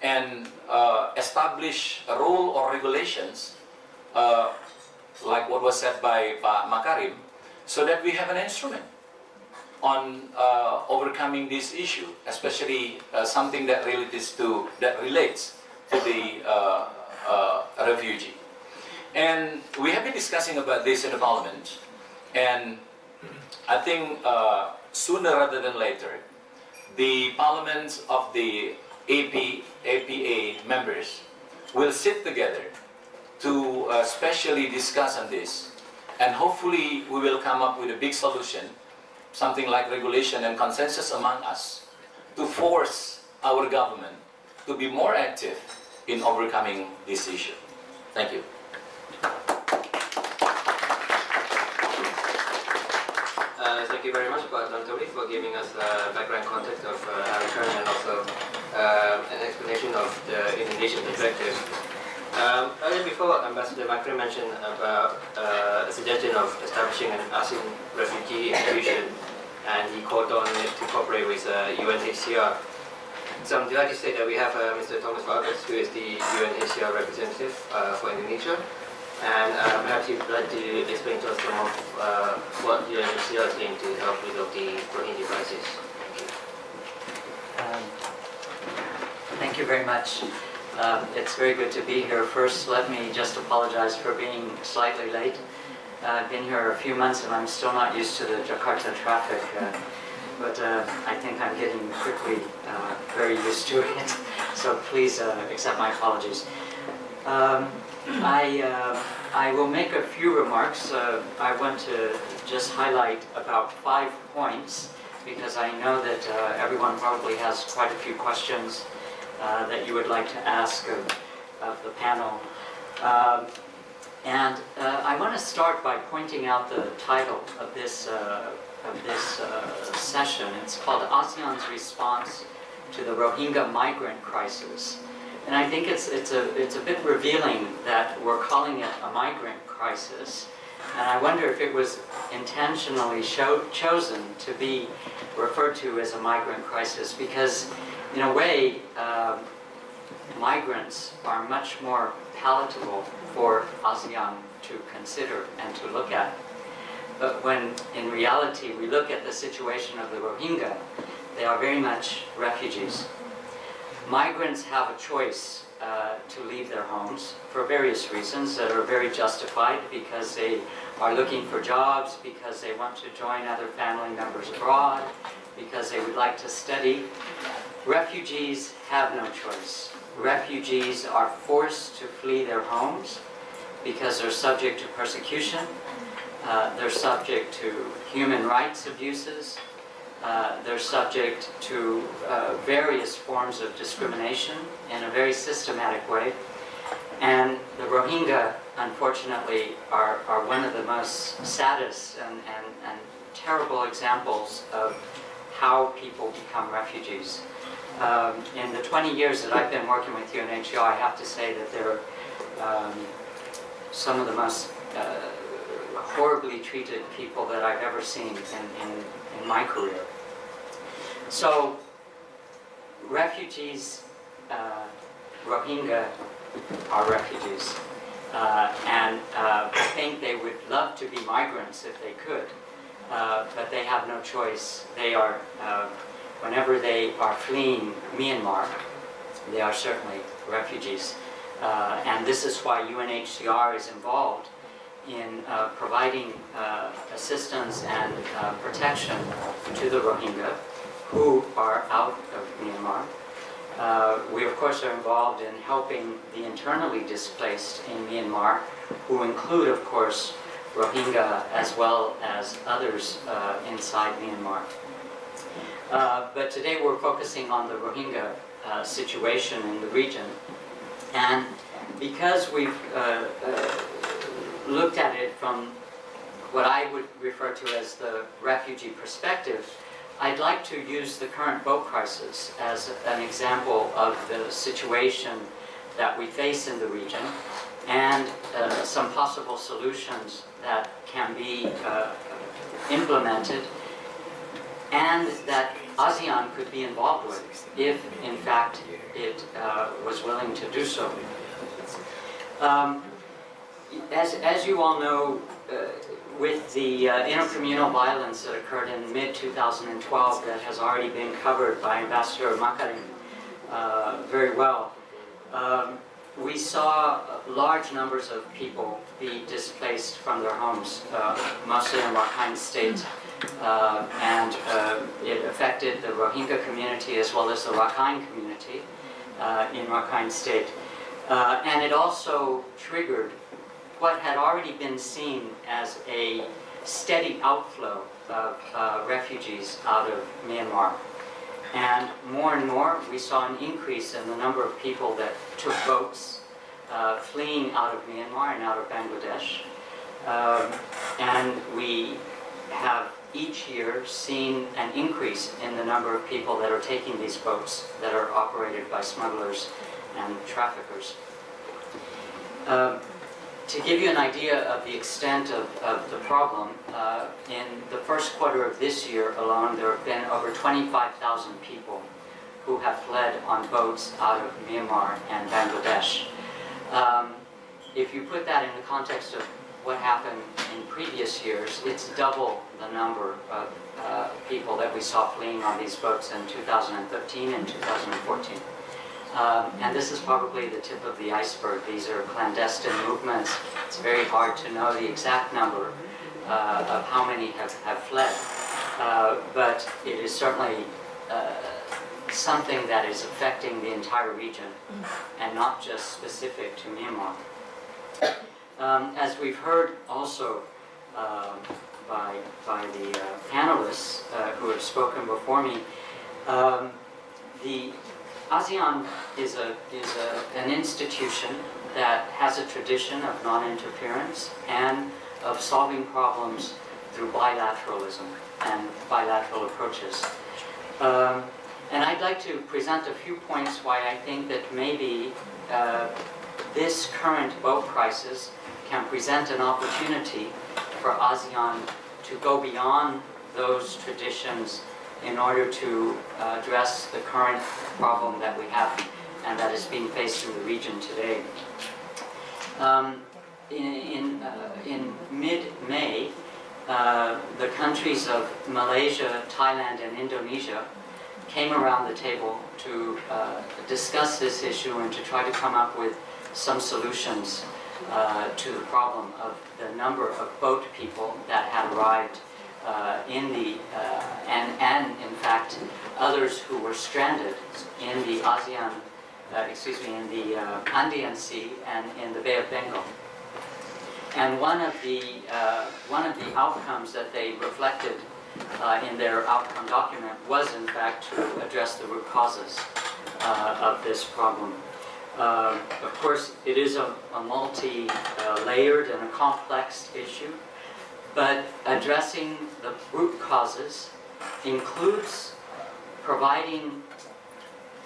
and establish a rule or regulations like what was said by Pak Makarim, so that we have an instrument on overcoming this issue, especially something that relates to the refugee. And we have been discussing about this in the Parliament, and I think sooner rather than later, the parliaments of the APA members will sit together to specially discuss on this, and hopefully we will come up with a big solution, something like regulation and consensus among us, to force our government to be more active in overcoming this issue. Thank you. Thank you very much, Pak Tantowi, for giving us a background context of our return and also an explanation of the Indonesian perspective. Earlier before, Ambassador Makarim mentioned about a suggestion of establishing an ASEAN refugee institution, and he called on it to cooperate with UNHCR. So I'm delighted to say that we have Mr. Thomas Vargas, who is the UNHCR representative for Indonesia. And perhaps you'd like to explain to us some of what UNHCR is doing to help resolve the Rohingya crisis. Thank you very much. It's very good to be here. First, let me just apologize for being slightly late. I've been here a few months and I'm still not used to the Jakarta traffic, but I think I'm getting quickly very used to it. So please accept my apologies. I will make a few remarks. I want to just highlight about 5 points because I know that everyone probably has quite a few questions that you would like to ask of the panel. And I want to start by pointing out the title of this session. It's called ASEAN's Response to the Rohingya Migrant Crisis. And I think it's a bit revealing that we're calling it a migrant crisis. And I wonder if it was intentionally chosen to be referred to as a migrant crisis because, in a way, migrants are much more palatable for ASEAN to consider and to look at. But when, in reality, we look at the situation of the Rohingya, they are very much refugees. Migrants have a choice to leave their homes for various reasons that are very justified, because they are looking for jobs, because they want to join other family members abroad, because they would like to study. Refugees have no choice. Refugees are forced to flee their homes because they're subject to persecution, they're subject to human rights abuses, they're subject to various forms of discrimination in a very systematic way. And the Rohingya, unfortunately, are one of the most saddest and terrible examples of how people become refugees. In the 20 years that I've been working with UNHCR, I have to say that they're some of the most horribly treated people that I've ever seen in my career. So, refugees, Rohingya are refugees. And I think they would love to be migrants if they could, but they have no choice. They are, whenever they are fleeing Myanmar, they are certainly refugees. And this is why UNHCR is involved in providing assistance and protection to the Rohingya who are out of Myanmar. We of course are involved in helping the internally displaced in Myanmar, who include of course Rohingya as well as others inside Myanmar. But today we're focusing on the Rohingya situation in the region, and because we've looked at it from what I would refer to as the refugee perspective, I'd like to use the current boat crisis as an example of the situation that we face in the region and some possible solutions that can be implemented and that ASEAN could be involved with if, in fact, it was willing to do so. As you all know, with the intercommunal violence that occurred in mid-2012 that has already been covered by Ambassador Makarim very well, we saw large numbers of people be displaced from their homes, mostly in Rakhine State, and it affected the Rohingya community as well as the Rakhine community in Rakhine State. And it also triggered what had already been seen as a steady outflow of refugees out of Myanmar. And more, we saw an increase in the number of people that took boats fleeing out of Myanmar and out of Bangladesh. And we have each year seen an increase in the number of people that are taking these boats that are operated by smugglers and traffickers. To give you an idea of the extent of the problem, in the first quarter of this year alone, there have been over 25,000 people who have fled on boats out of Myanmar and Bangladesh. If you put that in the context of what happened in previous years, it's double the number of people that we saw fleeing on these boats in 2013 and 2014. And this is probably the tip of the iceberg. These are clandestine movements. It's very hard to know the exact number of how many have fled. But it is certainly something that is affecting the entire region and not just specific to Myanmar. As we've heard also by the panelists who have spoken before me, the ASEAN is an institution that has a tradition of non-interference and of solving problems through bilateralism and bilateral approaches. And I'd like to present a few points why I think that maybe this current boat crisis can present an opportunity for ASEAN to go beyond those traditions in order to address the current problem that we have and that is being faced in the region today. In mid-May, the countries of Malaysia, Thailand, and Indonesia came around the table to discuss this issue and to try to come up with some solutions to the problem of the number of boat people that had arrived in the and in fact others who were stranded in the ASEAN, in the Andean Sea and in the Bay of Bengal. And one of the outcomes that they reflected in their outcome document was in fact to address the root causes of this problem. Of course, it is a multi-layered and a complex issue, but addressing the root causes includes providing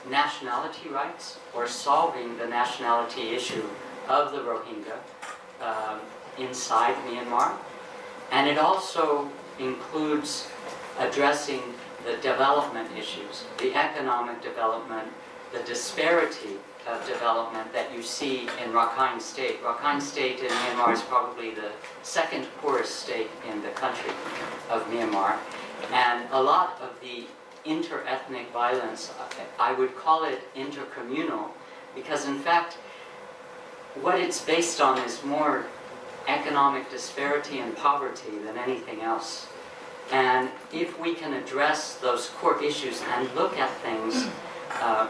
nationality rights or solving the nationality issue of the Rohingya inside Myanmar. And it also includes addressing the development issues, the economic development, the disparity of development that you see in Rakhine State. Rakhine State in Myanmar is probably the second poorest state in the country of Myanmar. And a lot of the inter-ethnic violence, I would call it intercommunal, because in fact, what it's based on is more economic disparity and poverty than anything else. And if we can address those core issues and look at things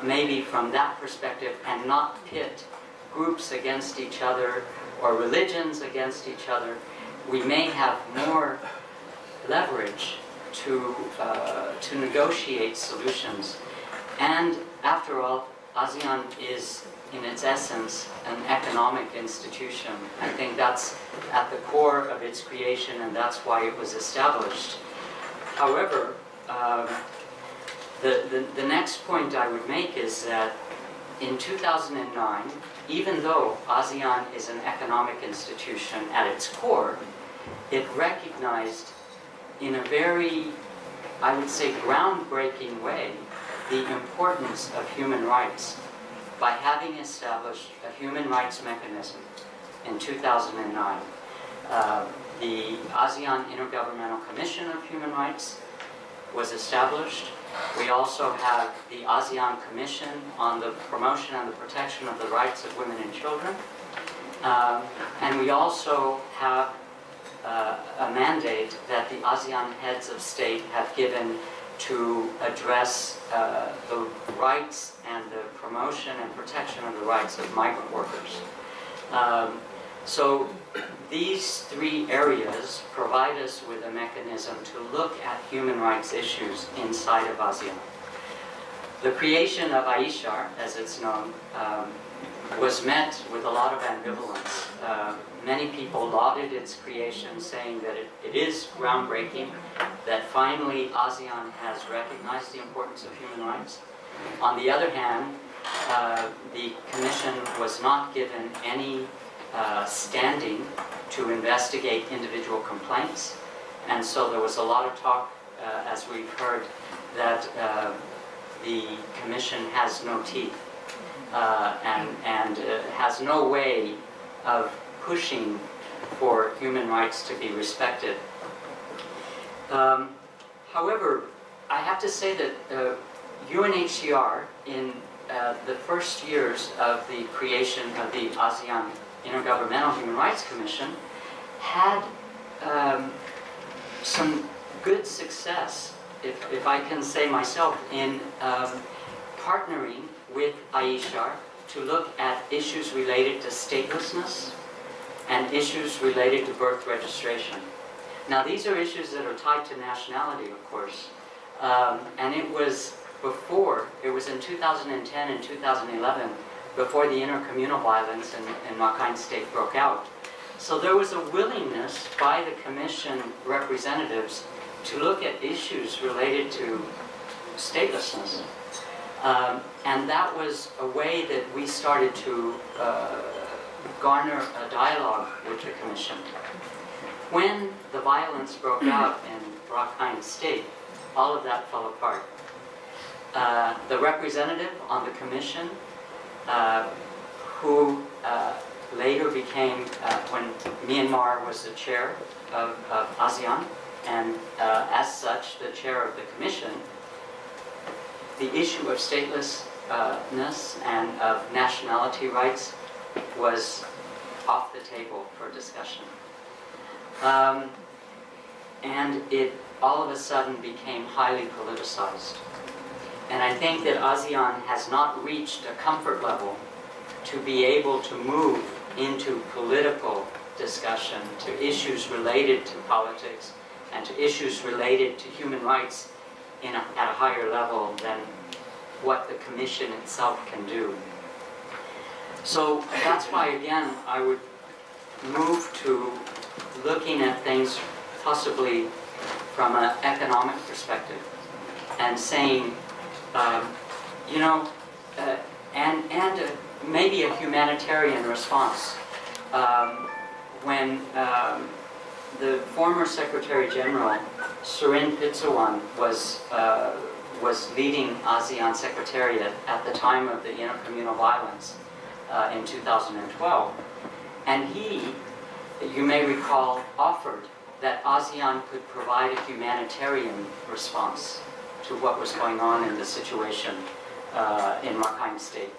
maybe from that perspective and not pit groups against each other or religions against each other, we may have more leverage to negotiate solutions. And after all, ASEAN is in its essence, an economic institution. I think that's at the core of its creation, and that's why it was established. However, the next point I would make is that in 2009, even though ASEAN is an economic institution at its core, it recognized in a very, I would say, groundbreaking way the importance of human rights by having established a human rights mechanism in 2009. The ASEAN Intergovernmental Commission of Human Rights was established. We also have the ASEAN Commission on the Promotion and the Protection of the Rights of Women and Children. And we also have a mandate that the ASEAN heads of state have given to address the rights and the promotion and protection of the rights of migrant workers. So these three areas provide us with a mechanism to look at human rights issues inside of ASEAN. The creation of ASEAN, as it's known, was met with a lot of ambivalence. Many people lauded its creation, saying that it is groundbreaking, that finally ASEAN has recognized the importance of human rights. On the other hand, the Commission was not given any standing to investigate individual complaints, and so there was a lot of talk, as we've heard, that the Commission has no teeth and has no way of pushing for human rights to be respected. However, I have to say that UNHCR, in the first years of the creation of the ASEAN Intergovernmental Human Rights Commission, had some good success, if I can say myself, in partnering with ASEAN to look at issues related to statelessness and issues related to birth registration. Now, these are issues that are tied to nationality, of course, and it was in 2010 and 2011, before the intercommunal violence in Makarim state broke out. So there was a willingness by the Commission representatives to look at issues related to statelessness. And that was a way that we started to garner a dialogue with the Commission. When the violence broke out in Rakhine State, all of that fell apart. The representative on the Commission, who later became, when Myanmar was the chair of ASEAN, and as such, the chair of the Commission, the issue of statelessness and of nationality rights was off the table for discussion. And it all of a sudden became highly politicized. And I think that ASEAN has not reached a comfort level to be able to move into political discussion, to issues related to politics, and to issues related to human rights at a higher level than what the Commission itself can do. So that's why, again, I would move to looking at things possibly from an economic perspective and saying, you know, and maybe a humanitarian response. When the former Secretary General, Surin Pitsuwan, was leading ASEAN Secretariat at the time of the intercommunal violence in 2012, and he, you may recall, offered that ASEAN could provide a humanitarian response to what was going on in the situation in Rakhine State.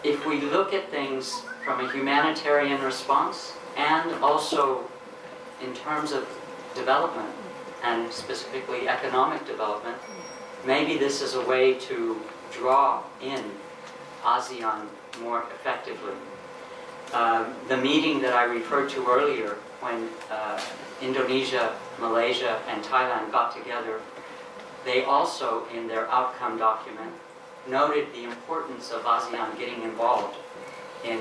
If we look at things from a humanitarian response and also in terms of development, and specifically economic development, maybe this is a way to draw in ASEAN more effectively. The meeting that I referred to earlier, when Indonesia, Malaysia, and Thailand got together, they also, in their outcome document, noted the importance of ASEAN getting involved in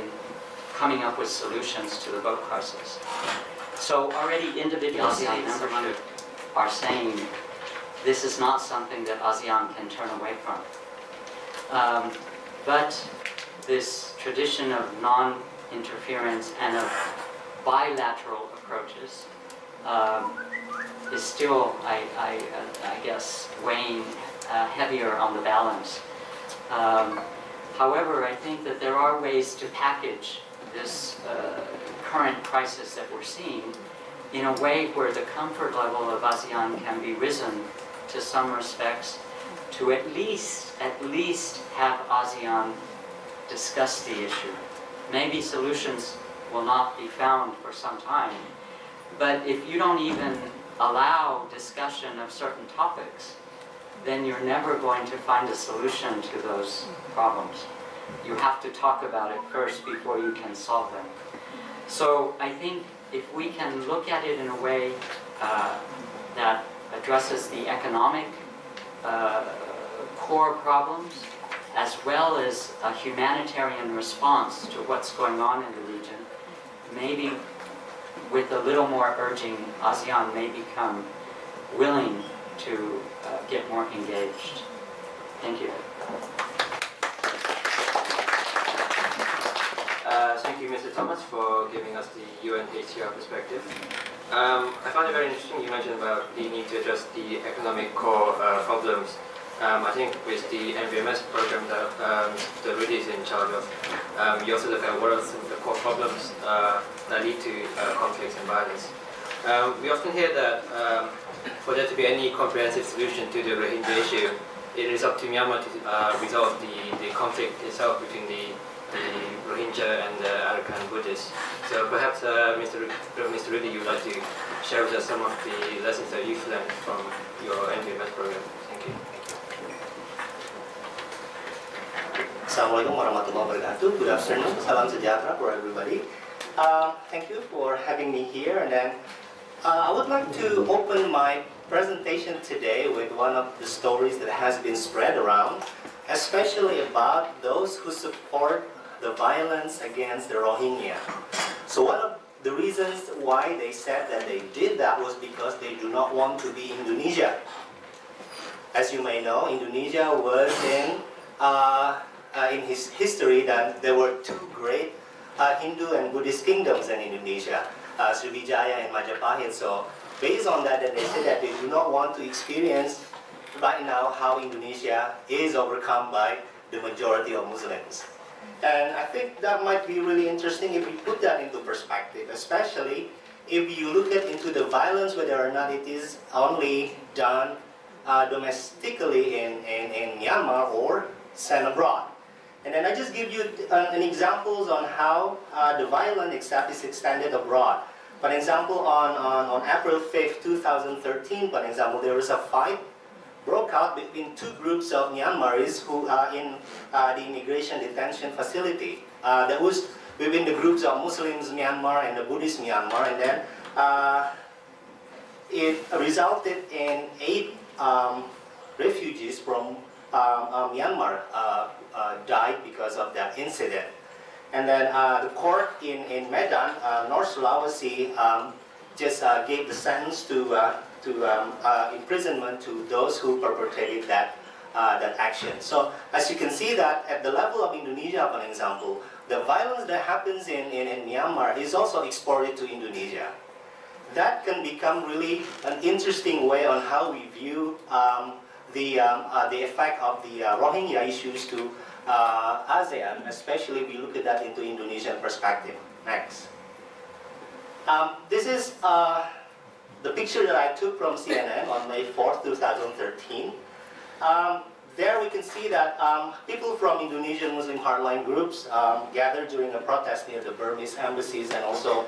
coming up with solutions to the boat crisis. So already individual ASEAN membership are saying this is not something that ASEAN can turn away from. But this tradition of non-interference and of bilateral approaches is still, I guess, weighing heavier on the balance. However, I think that there are ways to package this current crisis that we're seeing in a way where the comfort level of ASEAN can be risen to some respects to at least have ASEAN discuss the issue. Maybe solutions will not be found for some time, but if you don't even allow discussion of certain topics, then you're never going to find a solution to those problems. You have to talk about it first before you can solve them. So I think if we can look at it in a way that addresses the economic core problems, as well as a humanitarian response to what's going on in the region, maybe with a little more urging, ASEAN may become willing to get more engaged. Thank you. Thank you, Mr. Thomas, for giving us the UNHCR perspective. I found it very interesting you mentioned about the need to address the economic core problems. I think with the NVMS program that the Rudi is in charge of, you also look at what are some of the core problems that lead to conflicts and violence. We often hear that for there to be any comprehensive solution to the Rohingya issue, it is up to Myanmar to resolve the conflict itself between the Rohingya and the Arakan Buddhists. So perhaps Mr. Rudi, you would like to share with us some of the lessons that you've learned from your NVMS program. Thank you. Assalamualaikum warahmatullahi wabarakatuh. Good afternoon. Salam sejahtera for everybody. Thank you for having me here. And then I would like to open my presentation today with one of the stories that has been spread around, especially about those who support the violence against the Rohingya. So one of the reasons why they said that they did that was because they do not want to be Indonesia. As you may know, Indonesia was in his history that there were two great Hindu and Buddhist kingdoms in Indonesia, Sriwijaya and Majapahit. So based on that, they said that they do not want to experience right now how Indonesia is overcome by the majority of Muslims. And I think that might be really interesting if we put that into perspective, especially if you look into the violence, whether or not it is only done domestically in Myanmar or sent abroad. And then I just give you an examples on how the violence is extended abroad. For example, on April 5th, 2013, for example, there was a fight broke out between two groups of Myanmaris who are in the immigration detention facility. That was within the groups of Muslims Myanmar and the Buddhist Myanmar, and then it resulted in 8 refugees from Myanmar died because of that incident. And then the court in Medan, North Sulawesi, just gave the sentence to imprisonment to those who perpetrated that action. So as you can see that at the level of Indonesia, for example, the violence that happens in Myanmar is also exported to Indonesia. That can become really an interesting way on how we view the effect of the Rohingya issues to ASEAN, especially if we look at that into Indonesian perspective. Next. This is the picture that I took from CNN on May 4th, 2013. There we can see that people from Indonesian Muslim hardline groups gathered during a protest near the Burmese embassies and also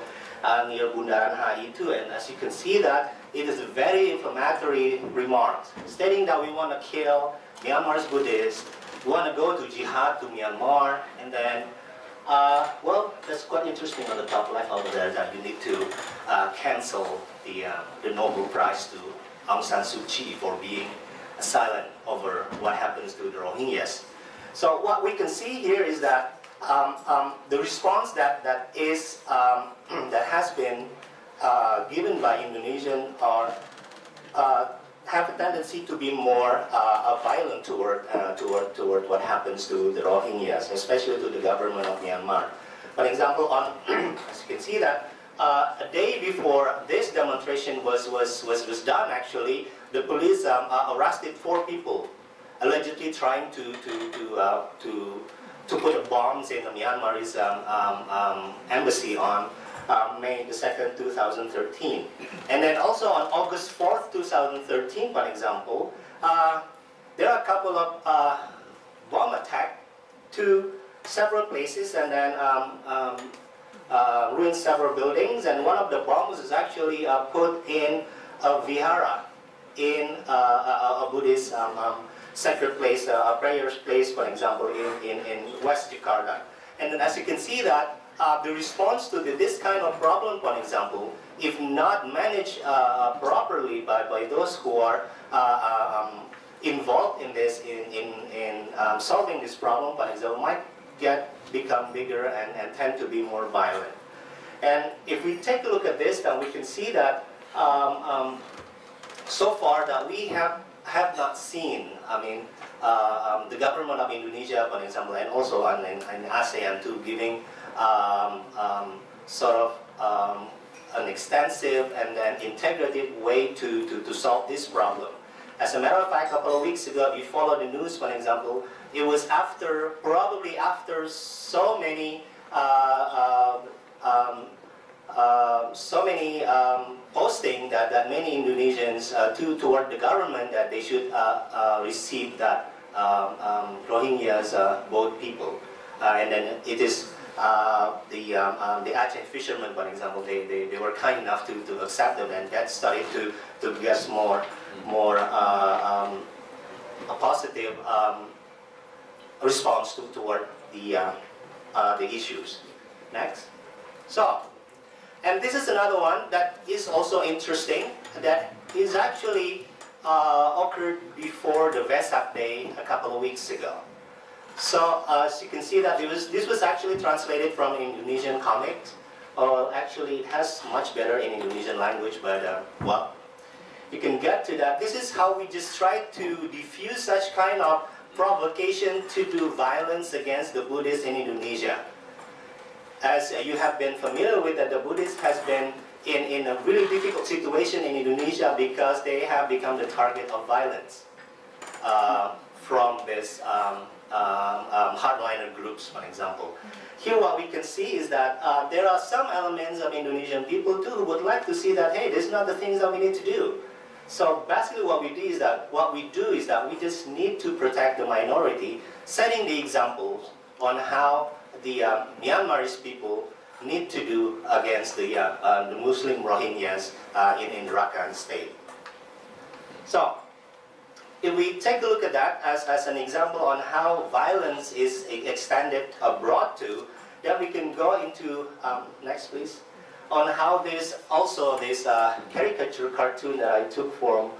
near Bundaran HI too. And as you can see that it is a very inflammatory remarks stating that we want to kill Myanmar's Buddhists, we want to go to jihad to Myanmar, and then well, that's quite interesting on the top left over there that you need to cancel the Nobel Prize to Aung San Suu Kyi for being silent over what happens to the Rohingyas. So what we can see here is that the response that has been given by Indonesian have a tendency to be more violent toward what happens to the Rohingyas, especially to the government of Myanmar. For example, as you can see that a day before this demonstration was done, actually, the police arrested 4 people, allegedly trying to put bombs in the Myanmar's embassy on May the 2nd, 2013. And then also on August 4th, 2013, for example, there are a couple of bomb attacks to several places and then ruined several buildings. And one of the bombs is actually put in a vihara, in a Buddhist sacred place, a prayer place, for example, in West Jakarta. And then as you can see that, the response to this kind of problem, for example, if not managed properly by those who are involved in this, in solving this problem, for example, might become bigger and tend to be more violent. And if we take a look at this, then we can see that so far that we have not seen, I mean, the government of Indonesia, for example, and also in ASEAN too, giving sort of an extensive and then integrated way to solve this problem. As a matter of fact, a couple of weeks ago, if you follow the news, for example, it was probably after so many posting that many Indonesians toward the government that they should receive that Rohingyas, both people, and then it is the Aceh fishermen, for example, they were kind enough to accept them, and that started to get more a positive response toward the issues. Next. So, and this is another one that is also interesting, that is actually occurred before the Vesak Day a couple of weeks ago. So as you can see that this was actually translated from an Indonesian comic. Actually, it has much better in Indonesian language, but well, you can get to that. This is how we just try to diffuse such kind of provocation to do violence against the Buddhists in Indonesia. As you have been familiar with, that the Buddhists has been in a really difficult situation in Indonesia because they have become the target of violence from this hardliner groups, for example. Here what we can see is that there are some elements of Indonesian people too who would like to see that, hey, this is not the things that we need to do. So basically what we do is that we just need to protect the minority, setting the examples on how the Myanmarese people need to do against the Muslim Rohingyas in Rakhine state. So, if we take a look at that as an example on how violence is extended abroad to, then we can go into, next please, on how this caricature cartoon that I took from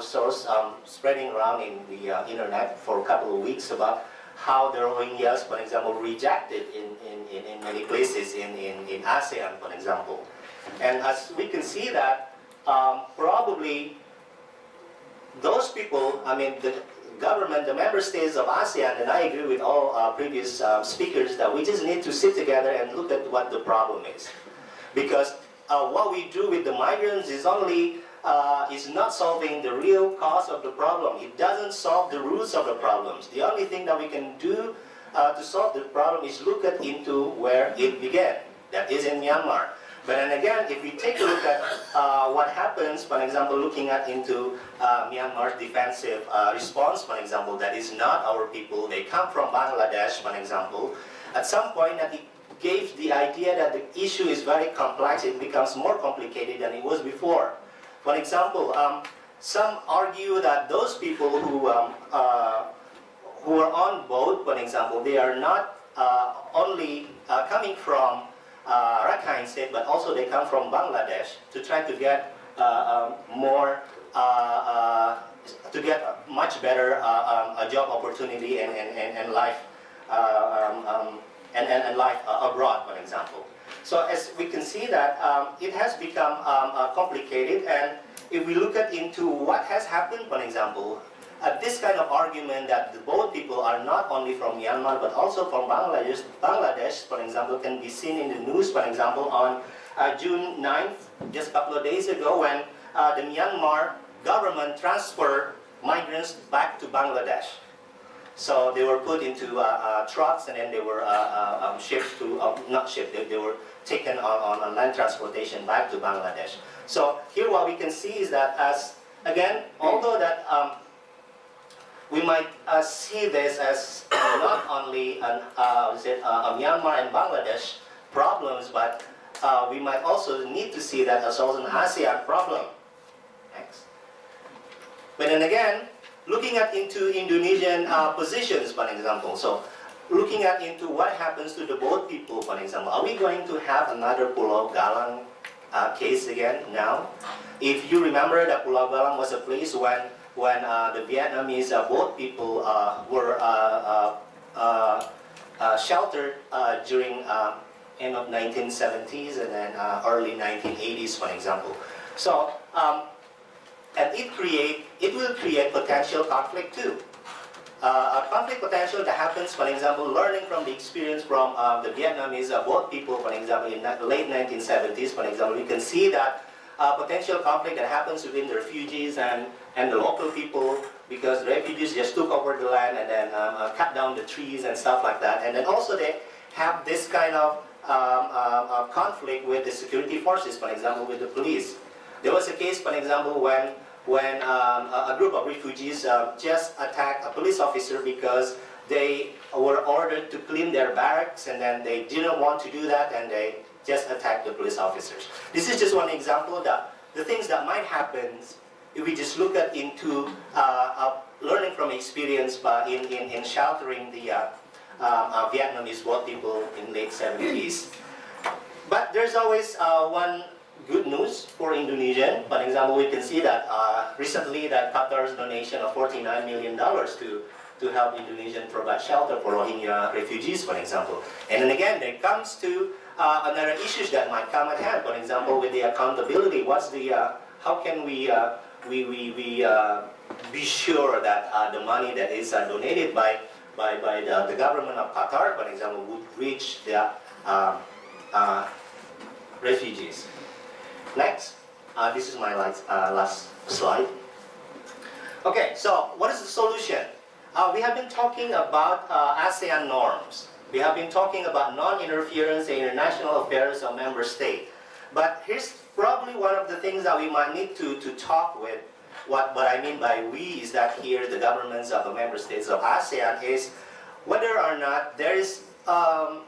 source spreading around in the internet for a couple of weeks about how the Rohingyas, for example, rejected in many places in ASEAN, for example. And as we can see that, probably those people, I mean, the government, the member states of ASEAN, and I agree with all previous speakers that we just need to sit together and look at what the problem is. Because what we do with the migrants is not solving the real cause of the problem. It doesn't solve the roots of the problems. The only thing that we can do to solve the problem is look into where it began. That is in Myanmar. But then again, if we take a look at what happens, for example, looking into Myanmar's defensive response, for example, that is not our people, they come from Bangladesh, for example, at some point that it gave the idea that the issue is very complex, it becomes more complicated than it was before. For example, some argue that those people who are on boat, for example, they are not only coming from Rakhine state, but also they come from Bangladesh to try to get more to get a much better a job opportunity and life and life abroad, for example. So as we can see that it has become complicated, and if we look at into what has happened, for example, this kind of argument that both people are not only from Myanmar but also from Bangladesh, for example, can be seen in the news, for example, on June 9th, just a couple of days ago, when the Myanmar government transferred migrants back to Bangladesh. So they were put into trucks, and then they were shipped to, not shipped, they were taken on land transportation back to Bangladesh. So here what we can see is that, as again, although that we might see this as not only a Myanmar and Bangladesh problems, but we might also need to see that as also an ASEAN problem. Next. But then again, looking at into Indonesian positions, for example, so looking at into what happens to the boat people, for example, are we going to have another Pulau Galang case again now? If you remember that Pulau Galang was a place when the Vietnamese boat people were sheltered during end of 1970s and then early 1980s, for example. So, and it will create potential conflict too. A conflict potential that happens, for example, learning from the experience from the Vietnamese boat people, for example, in the late 1970s, for example, we can see that potential conflict that happens between the refugees and the local people, because the refugees just took over the land and then cut down the trees and stuff like that. And then also they have this kind of conflict with the security forces, for example, with the police. There was a case, for example, when a group of refugees just attacked a police officer because they were ordered to clean their barracks, and then they didn't want to do that, and they just attacked the police officers. This is just one example that the things that might happen if we just look at into learning from experience in sheltering the Vietnamese boat people in late 70s. But there's always one good news for Indonesian. For example, we can see that recently that Qatar's donation of $49 million to help Indonesian provide shelter for Rohingya refugees, for example. And then again, there comes to another issues that might come at hand. For example, with the accountability, what's the how can we be sure that the money that is donated by the government of Qatar, for example, would reach the refugees. Next, this is my last slide. Okay, so what is the solution? We have been talking about ASEAN norms. We have been talking about non-interference in international affairs of member states. But here's probably one of the things that we might need to talk with. What I mean by we is that here the governments of the member states of ASEAN is whether or not there is a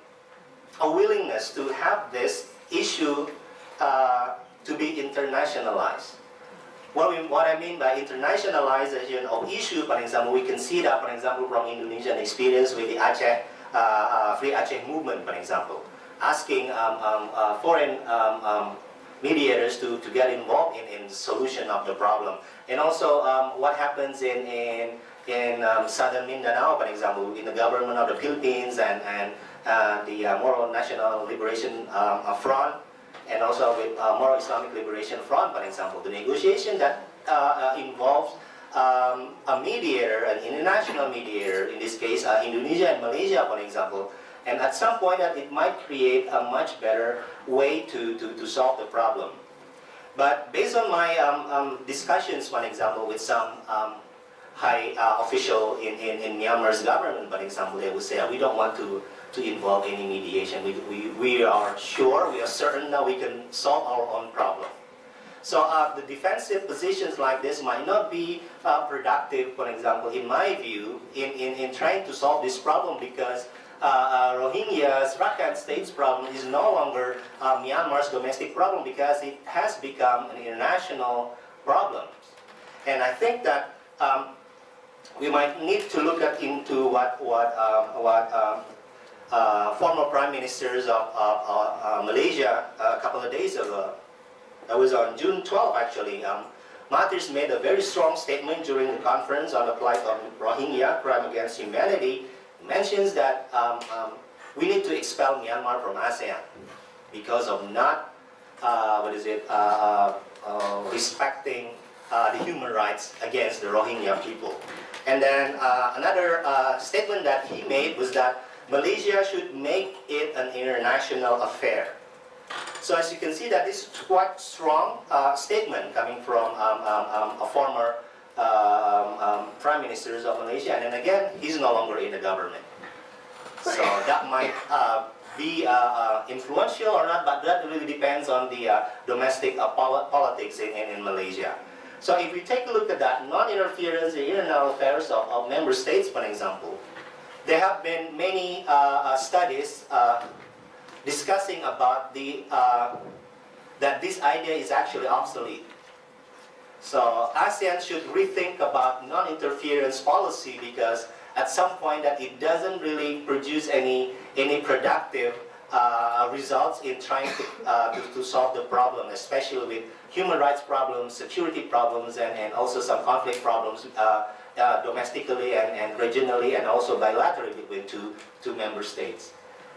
willingness to have this issue to be internationalized. What I mean by internationalization of issue, for example, we can see that, for example, from Indonesian experience with the Aceh, Free Aceh movement, for example, asking foreign mediators to get involved in the solution of the problem. And also what happens in southern Mindanao, for example, in the government of the Philippines and the Moro National Liberation Front, and also with Moro Islamic Liberation Front, for example, the negotiation that involves a mediator, an international mediator, in this case Indonesia and Malaysia, for example, and at some point that it might create a much better way to solve the problem. But based on my discussions, for example, with some high official in Myanmar's government, for example, they would say, we don't want to involve any mediation. We are sure, we are certain that we can solve our own problem. So the defensive positions like this might not be productive, for example, in my view, in trying to solve this problem, because Rohingya's Rakhine State's problem is no longer Myanmar's domestic problem, because it has become an international problem. And I think that we might need to look at into what former prime ministers of Malaysia a couple of days ago, that was on June 12 actually, Mahathir's made a very strong statement during the conference on the plight of Rohingya, crime against humanity. He mentions that we need to expel Myanmar from ASEAN because of not respecting the human rights against the Rohingya people. And then another statement that he made was that Malaysia should make it an international affair. So as you can see, that this is quite strong statement coming from a former Prime Minister of Malaysia, and then again, he's no longer in the government. So that might be influential or not, but that really depends on the domestic politics in Malaysia. So if we take a look at that, non-interference in internal affairs of member states, for example, there have been many studies discussing about that this idea is actually obsolete. So ASEAN should rethink about non-interference policy, because at some point that it doesn't really produce any productive results in trying to solve the problem, especially with human rights problems, security problems, and also some conflict problems domestically and regionally, and also bilaterally between two member states.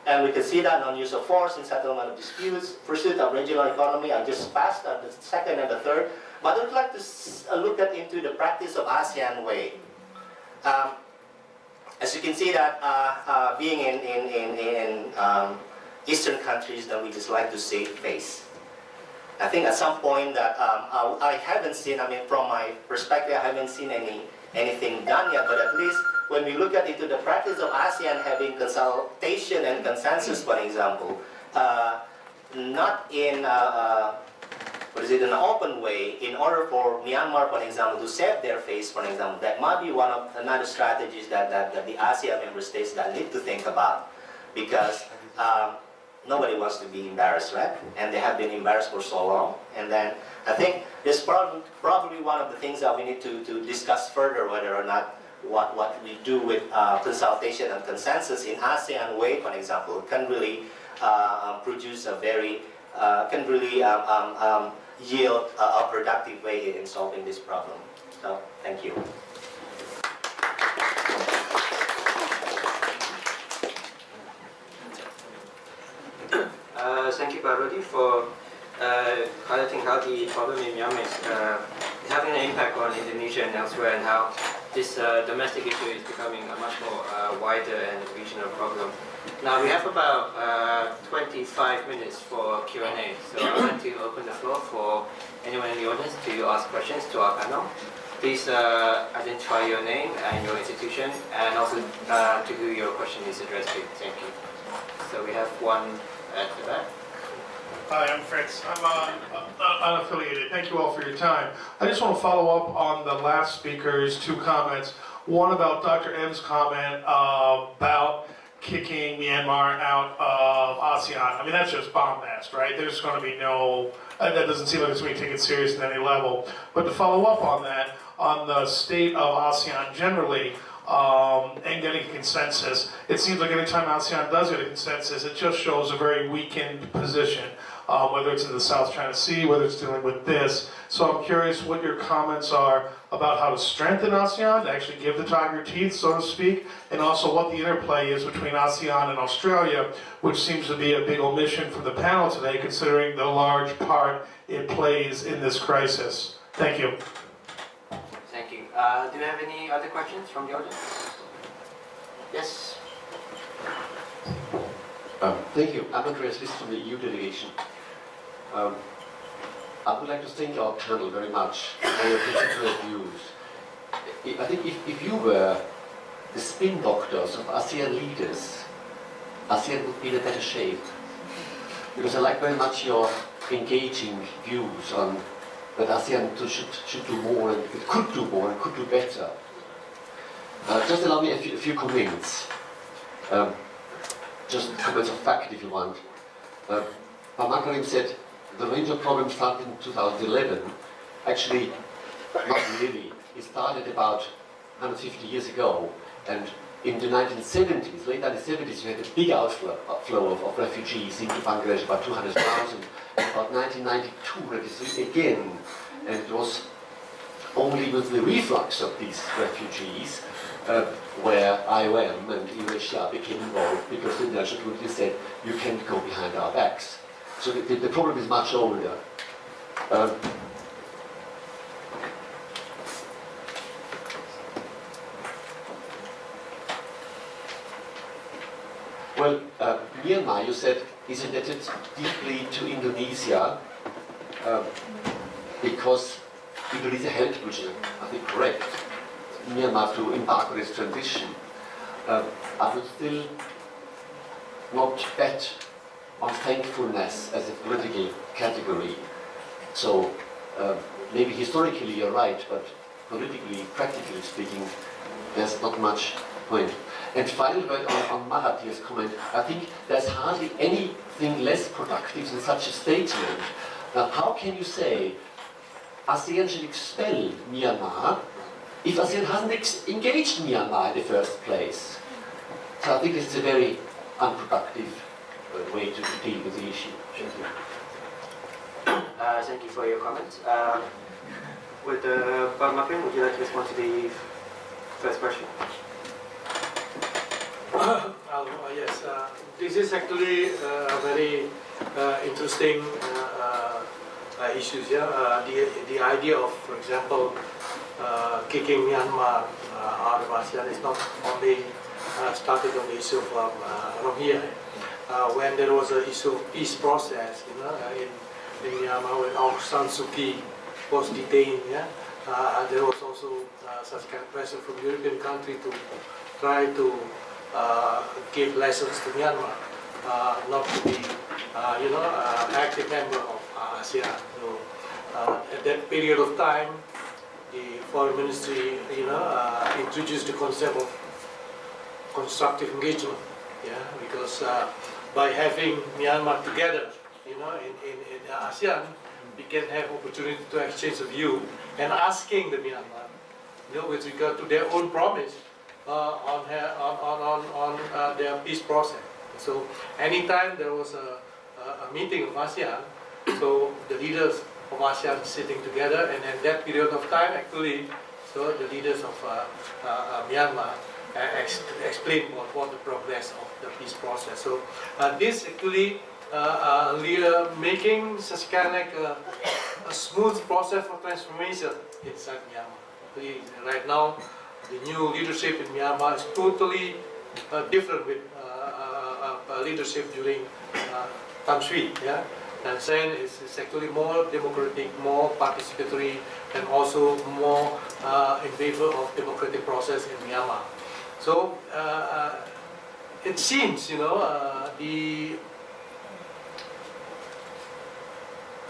And we can see that non-use of force in settlement of disputes, pursuit of regional economy. I just passed the second and the third. But I would like to look into the practice of ASEAN way. As you can see that being in Eastern countries, that we just like to save face. I think at some point that I haven't seen, I mean, from my perspective, I haven't seen anything done yet, but at least when we look into the practice of ASEAN having consultation and consensus, for example, not in an open way, in order for Myanmar, for example, to save their face, for example, that might be one of another strategies that the ASEAN member states that need to think about, because nobody wants to be embarrassed, right? And they have been embarrassed for so long. And then I think this probably one of the things that we need to discuss further, whether or not what we do with consultation and consensus in ASEAN way, for example, can really produce a very, can really yield a productive way in solving this problem. So, thank you. Thank you, Rudi, for highlighting how the problem in Myanmar is having an impact on Indonesia and elsewhere, and how this domestic issue is becoming a much more wider and regional problem. Now we have about 25 minutes for Q&A, so I'd like to open the floor for anyone in the audience to ask questions to our panel. Please identify your name and your institution, and also to who your question is addressed to. Thank you. So we have one at the back. Hi, I'm Fritz. I'm unaffiliated. Thank you all for your time. I just want to follow up on the last speaker's two comments. One about Dr. M's comment about kicking Myanmar out of ASEAN. I mean, that's just bombast, right? There's going to be no, that doesn't seem like it's going to be taken serious at any level. But to follow up on that, on the state of ASEAN generally, and getting a consensus, it seems like any time ASEAN does get a consensus, it just shows a very weakened position, whether it's in the South China Sea, whether it's dealing with this. So I'm curious what your comments are about how to strengthen ASEAN, to actually give the tiger teeth, so to speak, and also what the interplay is between ASEAN and Australia, which seems to be a big omission from the panel today, considering the large part it plays in this crisis. Thank you. Thank you. Do you have any other questions from the audience? Yes? Thank you. I'm Andreas List from the EU delegation. I would like to thank our panel very much for your considerate views. I think if you were the spin doctors of ASEAN leaders, ASEAN would be in a better shape. Because I like very much your engaging views on that ASEAN should do more, and it could do more, and could do better. Just allow me a few comments. Just comments of fact, if you want. Makarim said the Rohingya problem started in 2011. Actually, not really. It started about 150 years ago, and in the 1970s, late 1970s, you had a big outflow of refugees into Bangladesh, about 200,000. About 1992, registered again, and it was only with the reflux of these refugees where IOM and UNHCR became involved, because the international community said, you can't go behind our backs. So the problem is much older. Well, Myanmar, you said, is indebted deeply to Indonesia because Indonesia helped, which is, I think, correct, Myanmar to embark on its transition. I would still not bet on thankfulness as a political category. So maybe historically you're right, but politically, practically speaking, there's not much point. And final word on Mahathir's comment, I think there's hardly anything less productive than such a statement. Now, how can you say ASEAN should expel Myanmar if ASEAN hasn't engaged Myanmar in the first place? So I think this is a very unproductive way to deal with the issue. Thank you. Thank you for your comments. Makarim, would you like to respond to the first question? Yes, this is actually a very interesting issues. Yeah, the idea of, for example, kicking Myanmar out of ASEAN is not only started on the issue of Rohingya. When there was an issue of peace process, in Myanmar, when Aung San Suu Kyi was detained, there was also such kind of pressure from European countries to try to give lessons to Myanmar, not to be, active member of ASEAN. So at that period of time, the foreign ministry, introduced the concept of constructive engagement. Because by having Myanmar together, in ASEAN, we can have opportunity to exchange a view and asking the Myanmar, with regard to their own promise on their peace process. So anytime there was a meeting of ASEAN, so the leaders of ASEAN sitting together, and at that period of time, actually, so the leaders of Myanmar explain what the progress of the peace process. So this actually making such kind of like a smooth process of transformation inside Myanmar. Right now, the new leadership in Myanmar is totally different with leadership during Tan Sri. Tan Sen is actually more democratic, more participatory, and also more in favor of democratic process in Myanmar. So it seems, the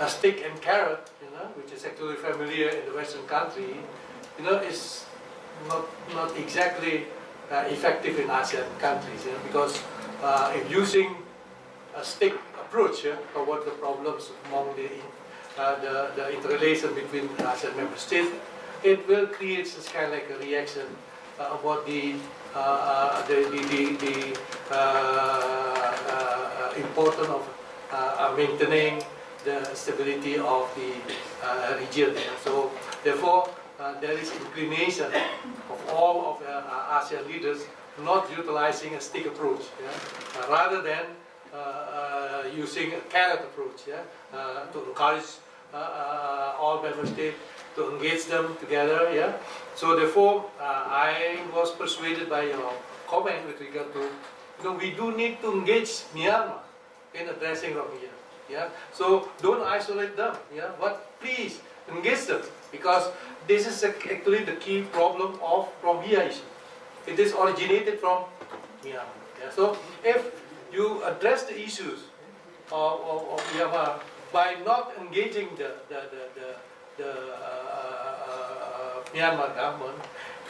stick and carrot, which is actually familiar in the Western country, is not exactly effective in ASEAN countries, because if using a stick approach toward the problems among the interrelation between ASEAN member states, it will create such kind of like a reaction about the importance of maintaining the stability of the region. So therefore, there is inclination of all of ASEAN leaders not utilizing a stick approach, rather than using a carrot approach, to encourage all member states to engage them together. So therefore, I was persuaded by your comment with regard to, we do need to engage Myanmar in addressing Rohingya. So don't isolate them, but please engage them, because this is actually the key problem of Rohingya issue. It is originated from Myanmar. So if you address the issues of Myanmar by not engaging the Myanmar government,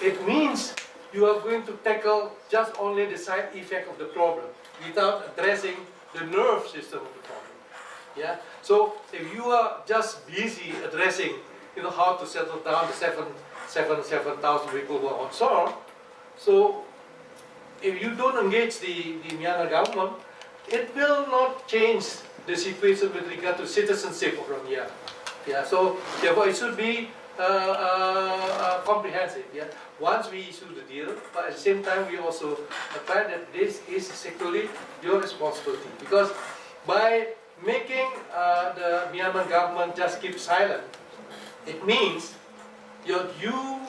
it means you are going to tackle just only the side effect of the problem without addressing the nerve system of the problem. So if you are just busy addressing, how to settle down the 7,000 people who are on shore, so if you don't engage the Myanmar government, it will not change the situation with regard to citizenship of Rohingya. So therefore it should be comprehensive. Yeah. Once we issue the deal, but at the same time we also find that this is actually your responsibility, because by making the Myanmar government just keep silent, it means you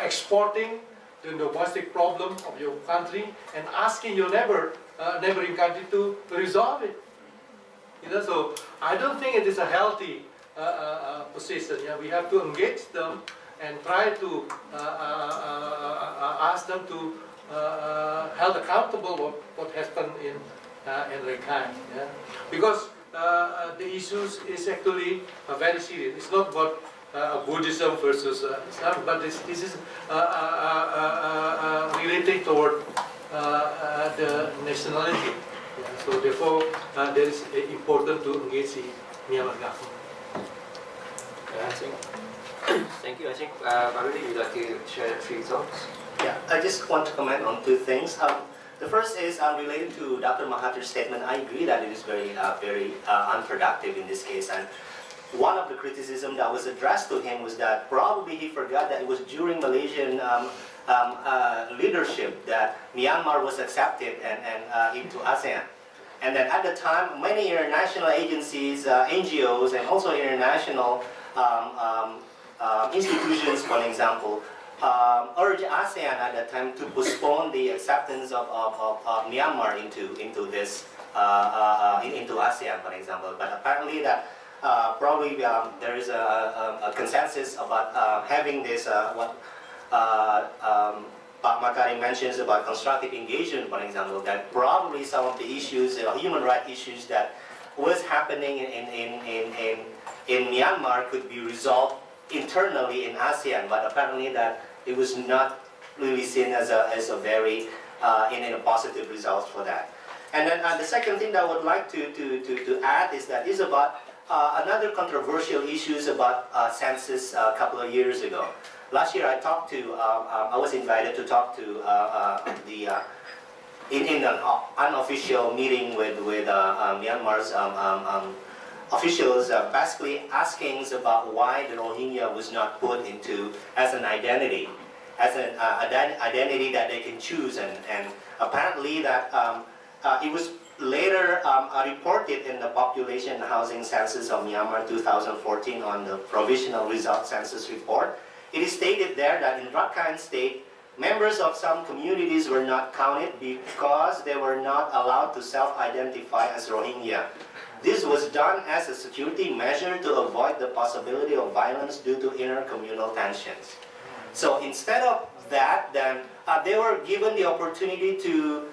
exporting the domestic problem of your country and asking your neighboring country to resolve it. So I don't think it is a healthy position. Yeah, we have to engage them and try to ask them to held accountable what happened in Rakhine. Yeah? Because the issues is actually very serious. It's not about Buddhism versus Islam, but this is relating toward the nationality. Yeah, so therefore, that is important to engage the Myanmar government. Thank you. I think Rudi would like to share a few thoughts. Yeah, I just want to comment on two things. The first is related to Dr. Mahathir's statement. I agree that it is very unproductive in this case. And one of the criticism that was addressed to him was that probably he forgot that it was during Malaysian leadership that Myanmar was accepted and into ASEAN. And then at the time, many international agencies, NGOs, and also international institutions, for example, urged ASEAN at that time to postpone the acceptance of Myanmar into ASEAN, for example. But apparently that probably there is a consensus about having this what Makarim mentions about constructive engagement, for example, that probably some of the issues, human rights issues that was happening in Myanmar could be resolved internally in ASEAN, but apparently that it was not really seen as a very in a positive result for that. And then the second thing that I would like to add is that is about another controversial issues about census a couple of years ago. Last year I talked to, I was invited to talk to in an unofficial meeting with Myanmar's officials, basically asking about why the Rohingya was not put into as an identity that they can choose, and apparently that it was later reported in the population housing census of Myanmar 2014 on the provisional result census report. It is stated there that in Rakhine State, members of some communities were not counted because they were not allowed to self-identify as Rohingya. This was done as a security measure to avoid the possibility of violence due to intercommunal tensions. So instead of that, then they were given the opportunity to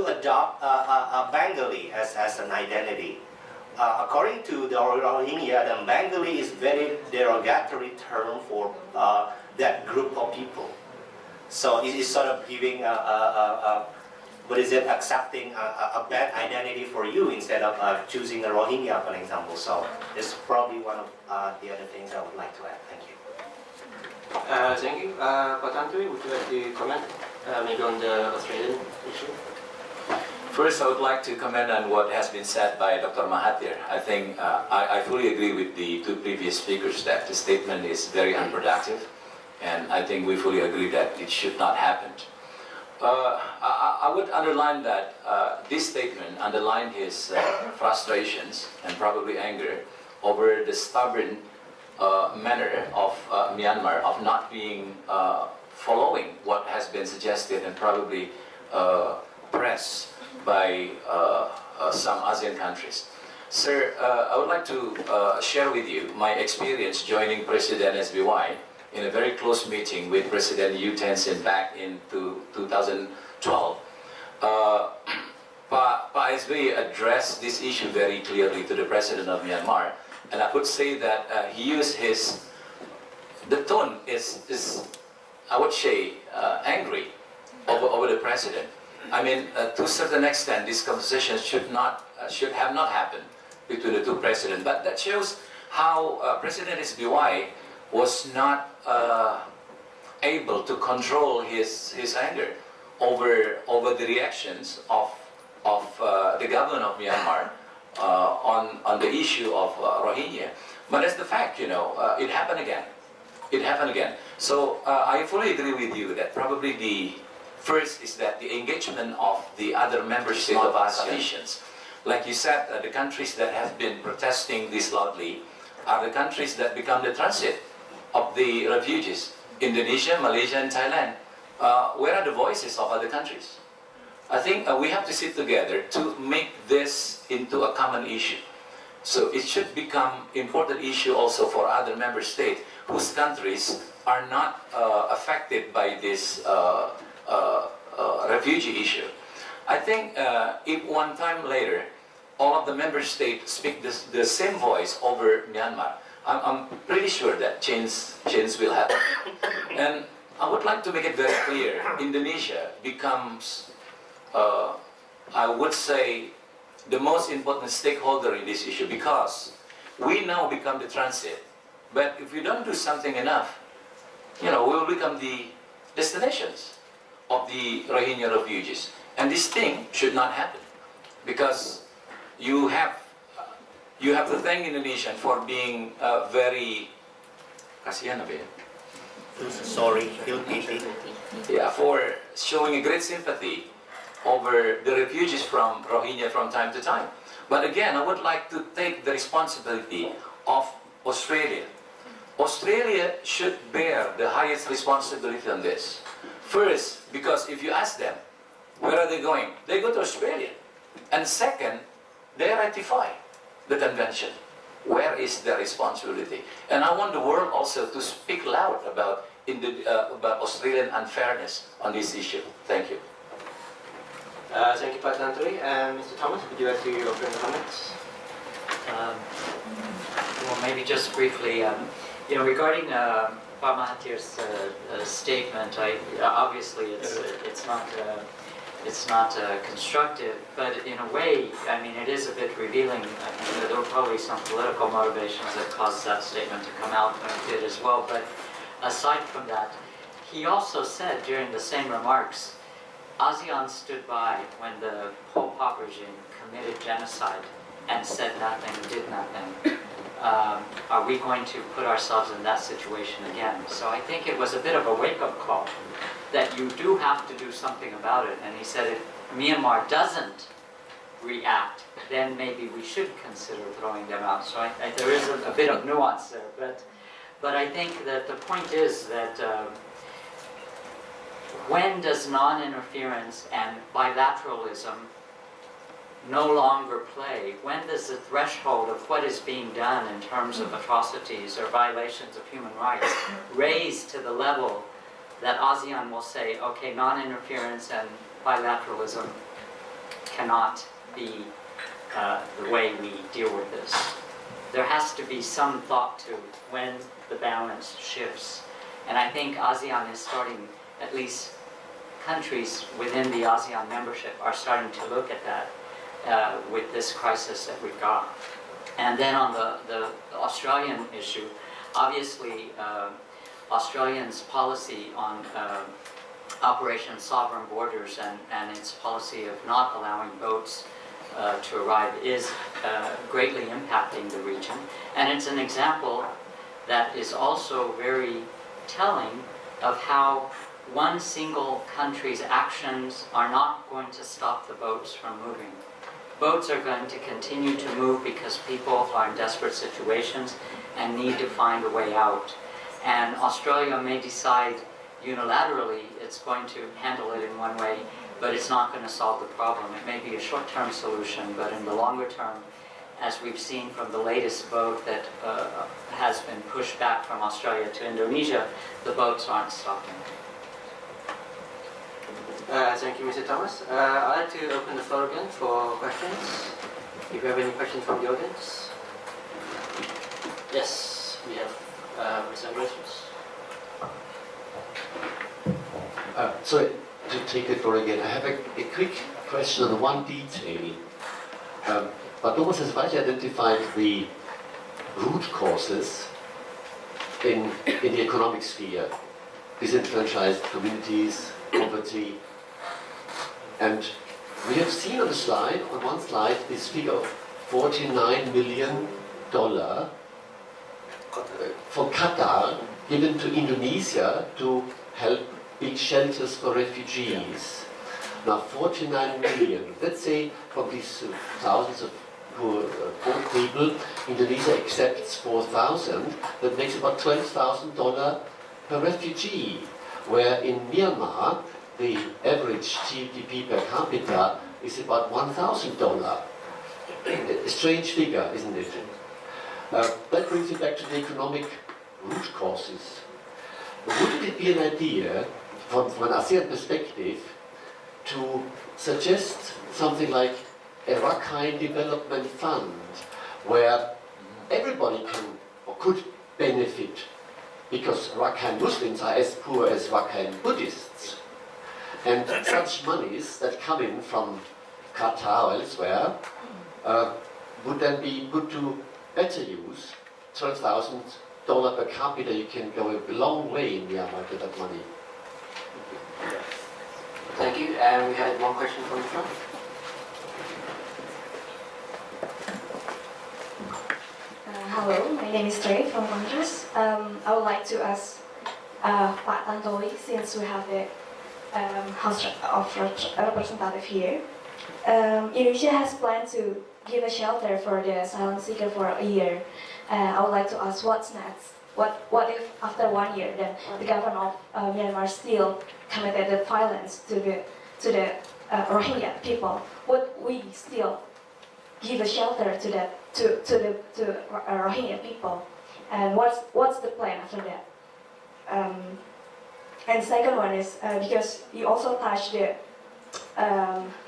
adopt a Bengali as an identity. According to the Rohingya, the Bengali is very derogatory term for that group of people. So it is sort of giving accepting a bad identity for you instead of choosing a Rohingya, for example. So it's probably one of the other things I would like to add. Thank you. Thank you. Tantowi, would you like to comment maybe on the Australian issue? First, I would like to comment on what has been said by Dr. Mahathir. I think I fully agree with the two previous speakers that the statement is very unproductive, and I think we fully agree that it should not happen. I would underline that this statement underlined his frustrations and probably anger over the stubborn manner of Myanmar of not being following what has been suggested and probably pressed by some ASEAN countries. Sir, I would like to share with you my experience joining President SBY in a very close meeting with President U Tenzin back in 2012. Pa SBY addressed this issue very clearly to the President of Myanmar, and I would say that he used the tone is I would say, angry over the President. I mean, to a certain extent, this conversation should have not happened between the two presidents. But that shows how President SBY was not able to control his anger over the reactions of the government of Myanmar on the issue of Rohingya. But that's the fact, you know, it happened again. It happened again. So I fully agree with you that probably the first is that the engagement of the other member states of ASEAN. Like you said, the countries that have been protesting this loudly are the countries that become the transit of the refugees. Indonesia, Malaysia, and Thailand. Where are the voices of other countries? I think we have to sit together to make this into a common issue. So it should become important issue also for other member states whose countries are not affected by this refugee issue. I think if one time later all of the member states speak the same voice over Myanmar, I'm pretty sure that change will happen. And I would like to make it very clear, Indonesia becomes, I would say, the most important stakeholder in this issue, because we now become the transit. But if we don't do something enough, you know, we will become the destinations of the Rohingya refugees. And this thing should not happen, because you have to thank Indonesia for being very, kasihan apa ya? Sorry, feel pity. Yeah, for showing a great sympathy over the refugees from Rohingya from time to time. But again, I would like to take the responsibility of Australia. Australia should bear the highest responsibility on this. First, because if you ask them, where are they going? They go to Australia. And second, they ratify the convention. Where is their responsibility? And I want the world also to speak loud about Australian unfairness on this issue. Thank you. Thank you, Pak Tantowi. Mr. Thomas, would you like to open the comments? Well, maybe just briefly, you know, regarding Pak Mahathir's statement, obviously it's not constructive, but in a way, I mean, it is a bit revealing. There were probably some political motivations that caused that statement to come out when it did as well. But aside from that, he also said during the same remarks, ASEAN stood by when the Pol Pot regime committed genocide and said nothing, did nothing. Are we going to put ourselves in that situation again? So I think it was a bit of a wake-up call that you do have to do something about it. And he said if Myanmar doesn't react, then maybe we should consider throwing them out. So there is a bit of nuance there. But I think that the point is that when does non-interference and bilateralism no longer play? When does the threshold of what is being done in terms of atrocities or violations of human rights raise to the level that ASEAN will say, okay, non-interference and bilateralism cannot be the way we deal with this? There has to be some thought to when the balance shifts. And I think ASEAN is starting, at least countries within the ASEAN membership are starting to look at that with this crisis that we've got. And then on the Australian issue, obviously Australia's policy on Operation Sovereign Borders and its policy of not allowing boats to arrive is greatly impacting the region. And it's an example that is also very telling of how one single country's actions are not going to stop the boats from moving. Boats are going to continue to move because people are in desperate situations and need to find a way out. And Australia may decide unilaterally it's going to handle it in one way, but it's not going to solve the problem. It may be a short-term solution, but in the longer term, as we've seen from the latest boat that has been pushed back from Australia to Indonesia, the boats aren't stopping. Thank you, Mr. Thomas. I'd like to open the floor again for questions. If you have any questions from the audience. Yes, we have Mr. Andresius. Sorry, to take the floor again. I have a quick question on one detail. But Thomas has rightly identified the root causes in the economic sphere. Disenfranchised communities, poverty. And we have seen on the slide, on one slide, this figure of $49 million from Qatar given to Indonesia to help build shelters for refugees. Now 49 million, let's say from these thousands of poor people, Indonesia accepts 4,000, that makes about $12,000 per refugee, where in Myanmar the average GDP per capita is about $1,000. A strange figure, isn't it? That brings me back to the economic root causes. Wouldn't it be an idea, from an ASEAN perspective, to suggest something like a Rakhine Development Fund, where everybody can or could benefit, because Rakhine Muslims are as poor as Rakhine Buddhists. And such monies that come in from Qatar or elsewhere would then be put to better use. $12,000 per capita, you can go a long way in Myanmar with that money. Thank you. And we had one question from the front. Hello, my name is Trey from Congress. I would like to ask Pak Tantowi, since we have the House of Representatives here. Indonesia has planned to give a shelter for the asylum seeker for a year. I would like to ask what's next? What if after 1 year then the government of Myanmar still committed the violence to the Rohingya people? Would we still give a shelter to the Rohingya people? And what's the plan after that? And second one is because you also touched the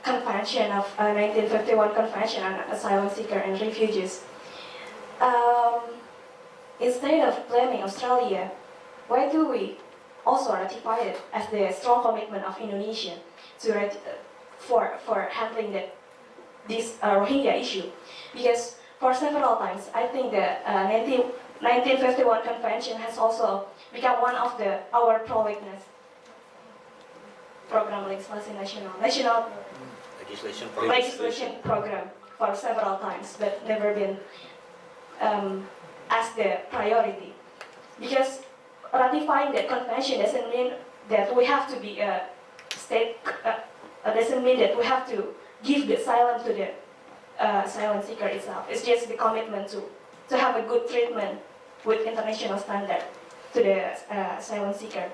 convention of 1951 Convention on Asylum Seeker and Refugees. Instead of blaming Australia, why do we also ratify it as the strong commitment of Indonesia to for handling this Rohingya issue? Because for several times, I think the 1951 Convention has also become one of our pro-witness program, legislation program for several times, but never been as the priority. Because ratifying that convention doesn't mean that we have to be a state, doesn't mean that we have to give the asylum to the asylum seeker itself. It's just the commitment to have a good treatment with international standard to the asylum seeker.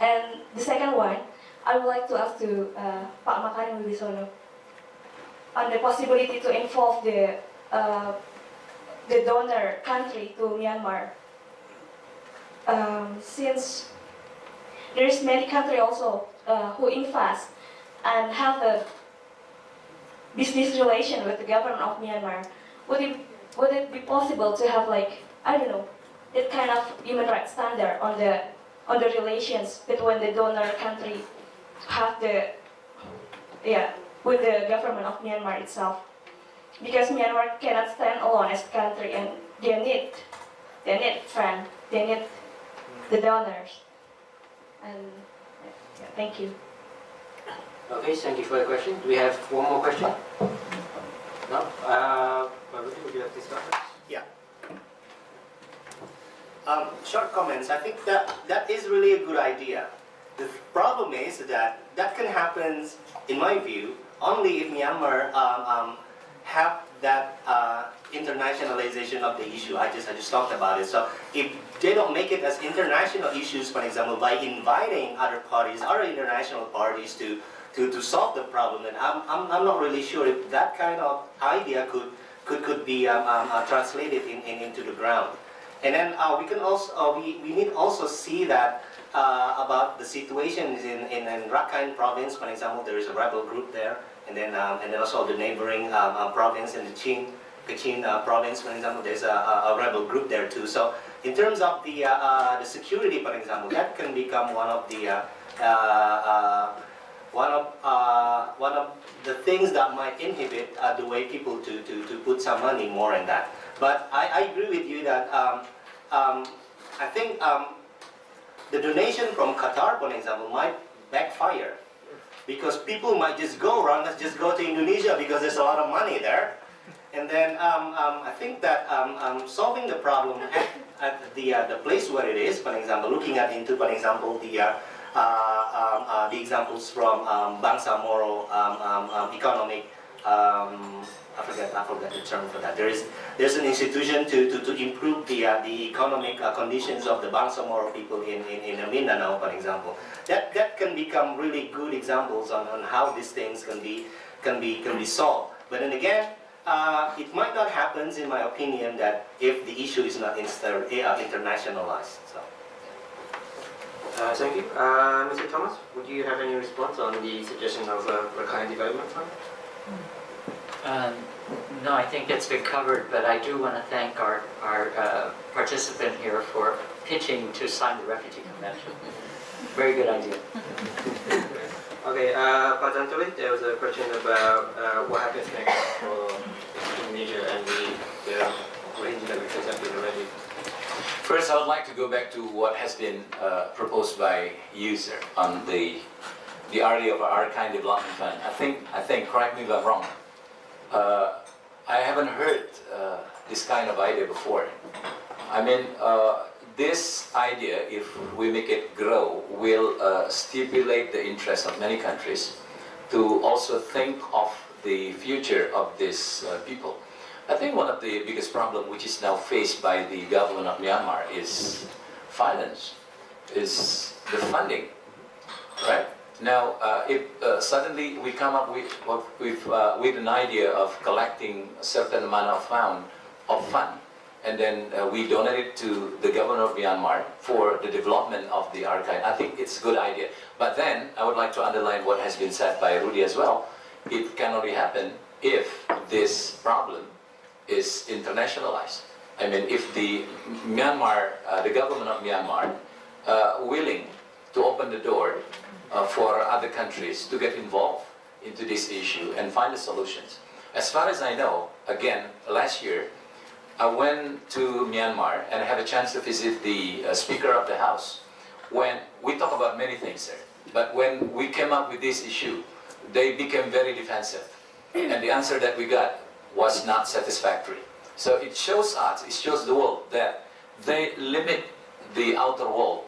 And the second one, I would like to ask to Pak Makarim Wibisono on the possibility to involve the donor country to Myanmar. Since there's many countries also who invest and have a business relation with the government of Myanmar, would it be possible to have, like, I don't know, that kind of human rights standard on the relations between the donor country have with the government of Myanmar itself? Because Myanmar cannot stand alone as a country, and they need friends, they need the donors. And thank you. Okay, thank you for the question. Do we have one more question? No? Rudi, would you like to start? Yeah. Short comments. I think that is really a good idea. The problem is that can happen, in my view, only if Myanmar have that internationalization of the issue. I just talked about it. So if they don't make it as international issues, for example, by inviting other parties, other international parties to solve the problem, then I'm not really sure if that kind of idea could be translated into the ground. And then we can also we need also see that about the situations in Rakhine province, for example, there is a rebel group there, and then also the neighboring province in the Kachin province, for example, there's a rebel group there too. So in terms of the security, for example, that can become one of the things that might inhibit the way people to put some money more in that. But I agree with you that I think the donation from Qatar, for example, might backfire, because people might just go around, let's just go to Indonesia because there's a lot of money there, and then I think that solving the problem at the place where it is, for example, looking at into, for example, the examples from Bangsamoro economic. I forget the term for that. There's an institution to improve the economic conditions of the Bangsamoro people in Mindanao, for example. That can become really good examples on how these things can be solved. But then again, it might not happen, in my opinion, that if the issue is not internationalized. So. Thank you. Mr. Thomas, would you have any response on the suggestion of a Rakhine Development Fund? No, I think it's been covered, but I do want to thank our participant here for pitching to sign the Refugee Convention. Very good idea. Okay, Pak Tantowi, there was a question about what happens next for Indonesia and the Rohingya that we presented already. First, I would like to go back to what has been proposed by you, sir, on the area of our Rakhine Development Fund. I think, correct me if I'm wrong, I haven't heard this kind of idea before. I mean, this idea, if we make it grow, will stimulate the interest of many countries to also think of the future of these people. I think one of the biggest problems which is now faced by the government of Myanmar is finance, is the funding, right? Now, if suddenly we come up with an idea of collecting a certain amount of fund, and then we donate it to the government of Myanmar for the development of the archive, I think it's a good idea. But then, I would like to underline what has been said by Rudi as well. It can only happen if this problem is internationalized. I mean, if the Myanmar, the government of Myanmar, willing to open the door for other countries to get involved into this issue and find the solutions. As far as I know, again, last year, I went to Myanmar and I had a chance to visit the Speaker of the House. When we talk about many things there, but when we came up with this issue, they became very defensive. And the answer that we got was not satisfactory. So it shows us, it shows the world that they limit the outer world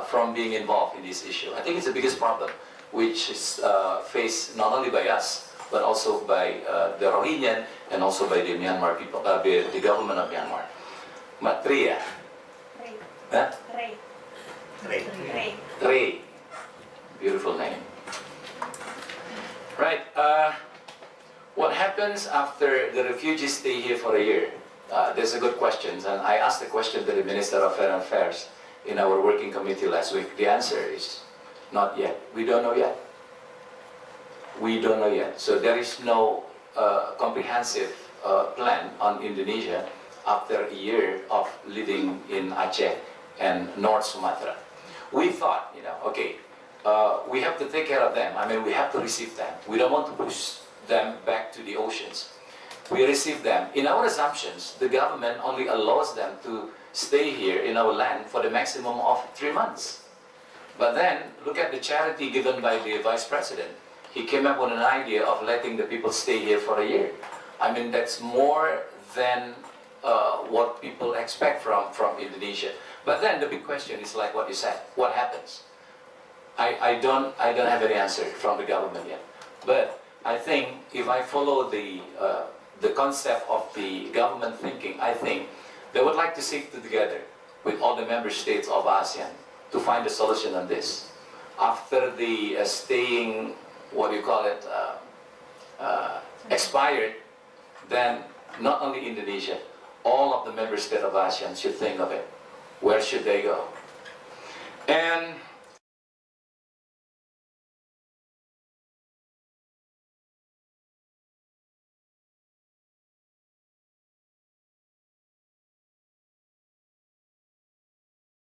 from being involved in this issue. I think it's the biggest problem which is faced not only by us, but also by the Rohingya and also by the Myanmar people, the government of Myanmar. Matria. Huh? Ray. Beautiful name. Right. What happens after the refugees stay here for a year? There's a good question, and I asked the question to the Minister of Foreign Affairs in our working committee last week. The answer is not yet. We don't know yet. We don't know yet. So there is no comprehensive plan on Indonesia after a year of living in Aceh and North Sumatra. We thought, okay, we have to take care of them. I mean, we have to receive them. We don't want to push them back to the oceans. We receive them. In our assumptions, the government only allows them to stay here in our land for the maximum of 3 months. But then, look at the charity given by the Vice President. He came up with an idea of letting the people stay here for a year. I mean, that's more than what people expect from Indonesia. But then the big question is like what you said, what happens? I don't have any answer from the government yet. But I think if I follow the concept of the government thinking, I think they would like to sit together with all the member states of ASEAN to find a solution on this. After the staying, what do you call it, expired, then not only Indonesia, all of the member states of ASEAN should think of it. Where should they go? And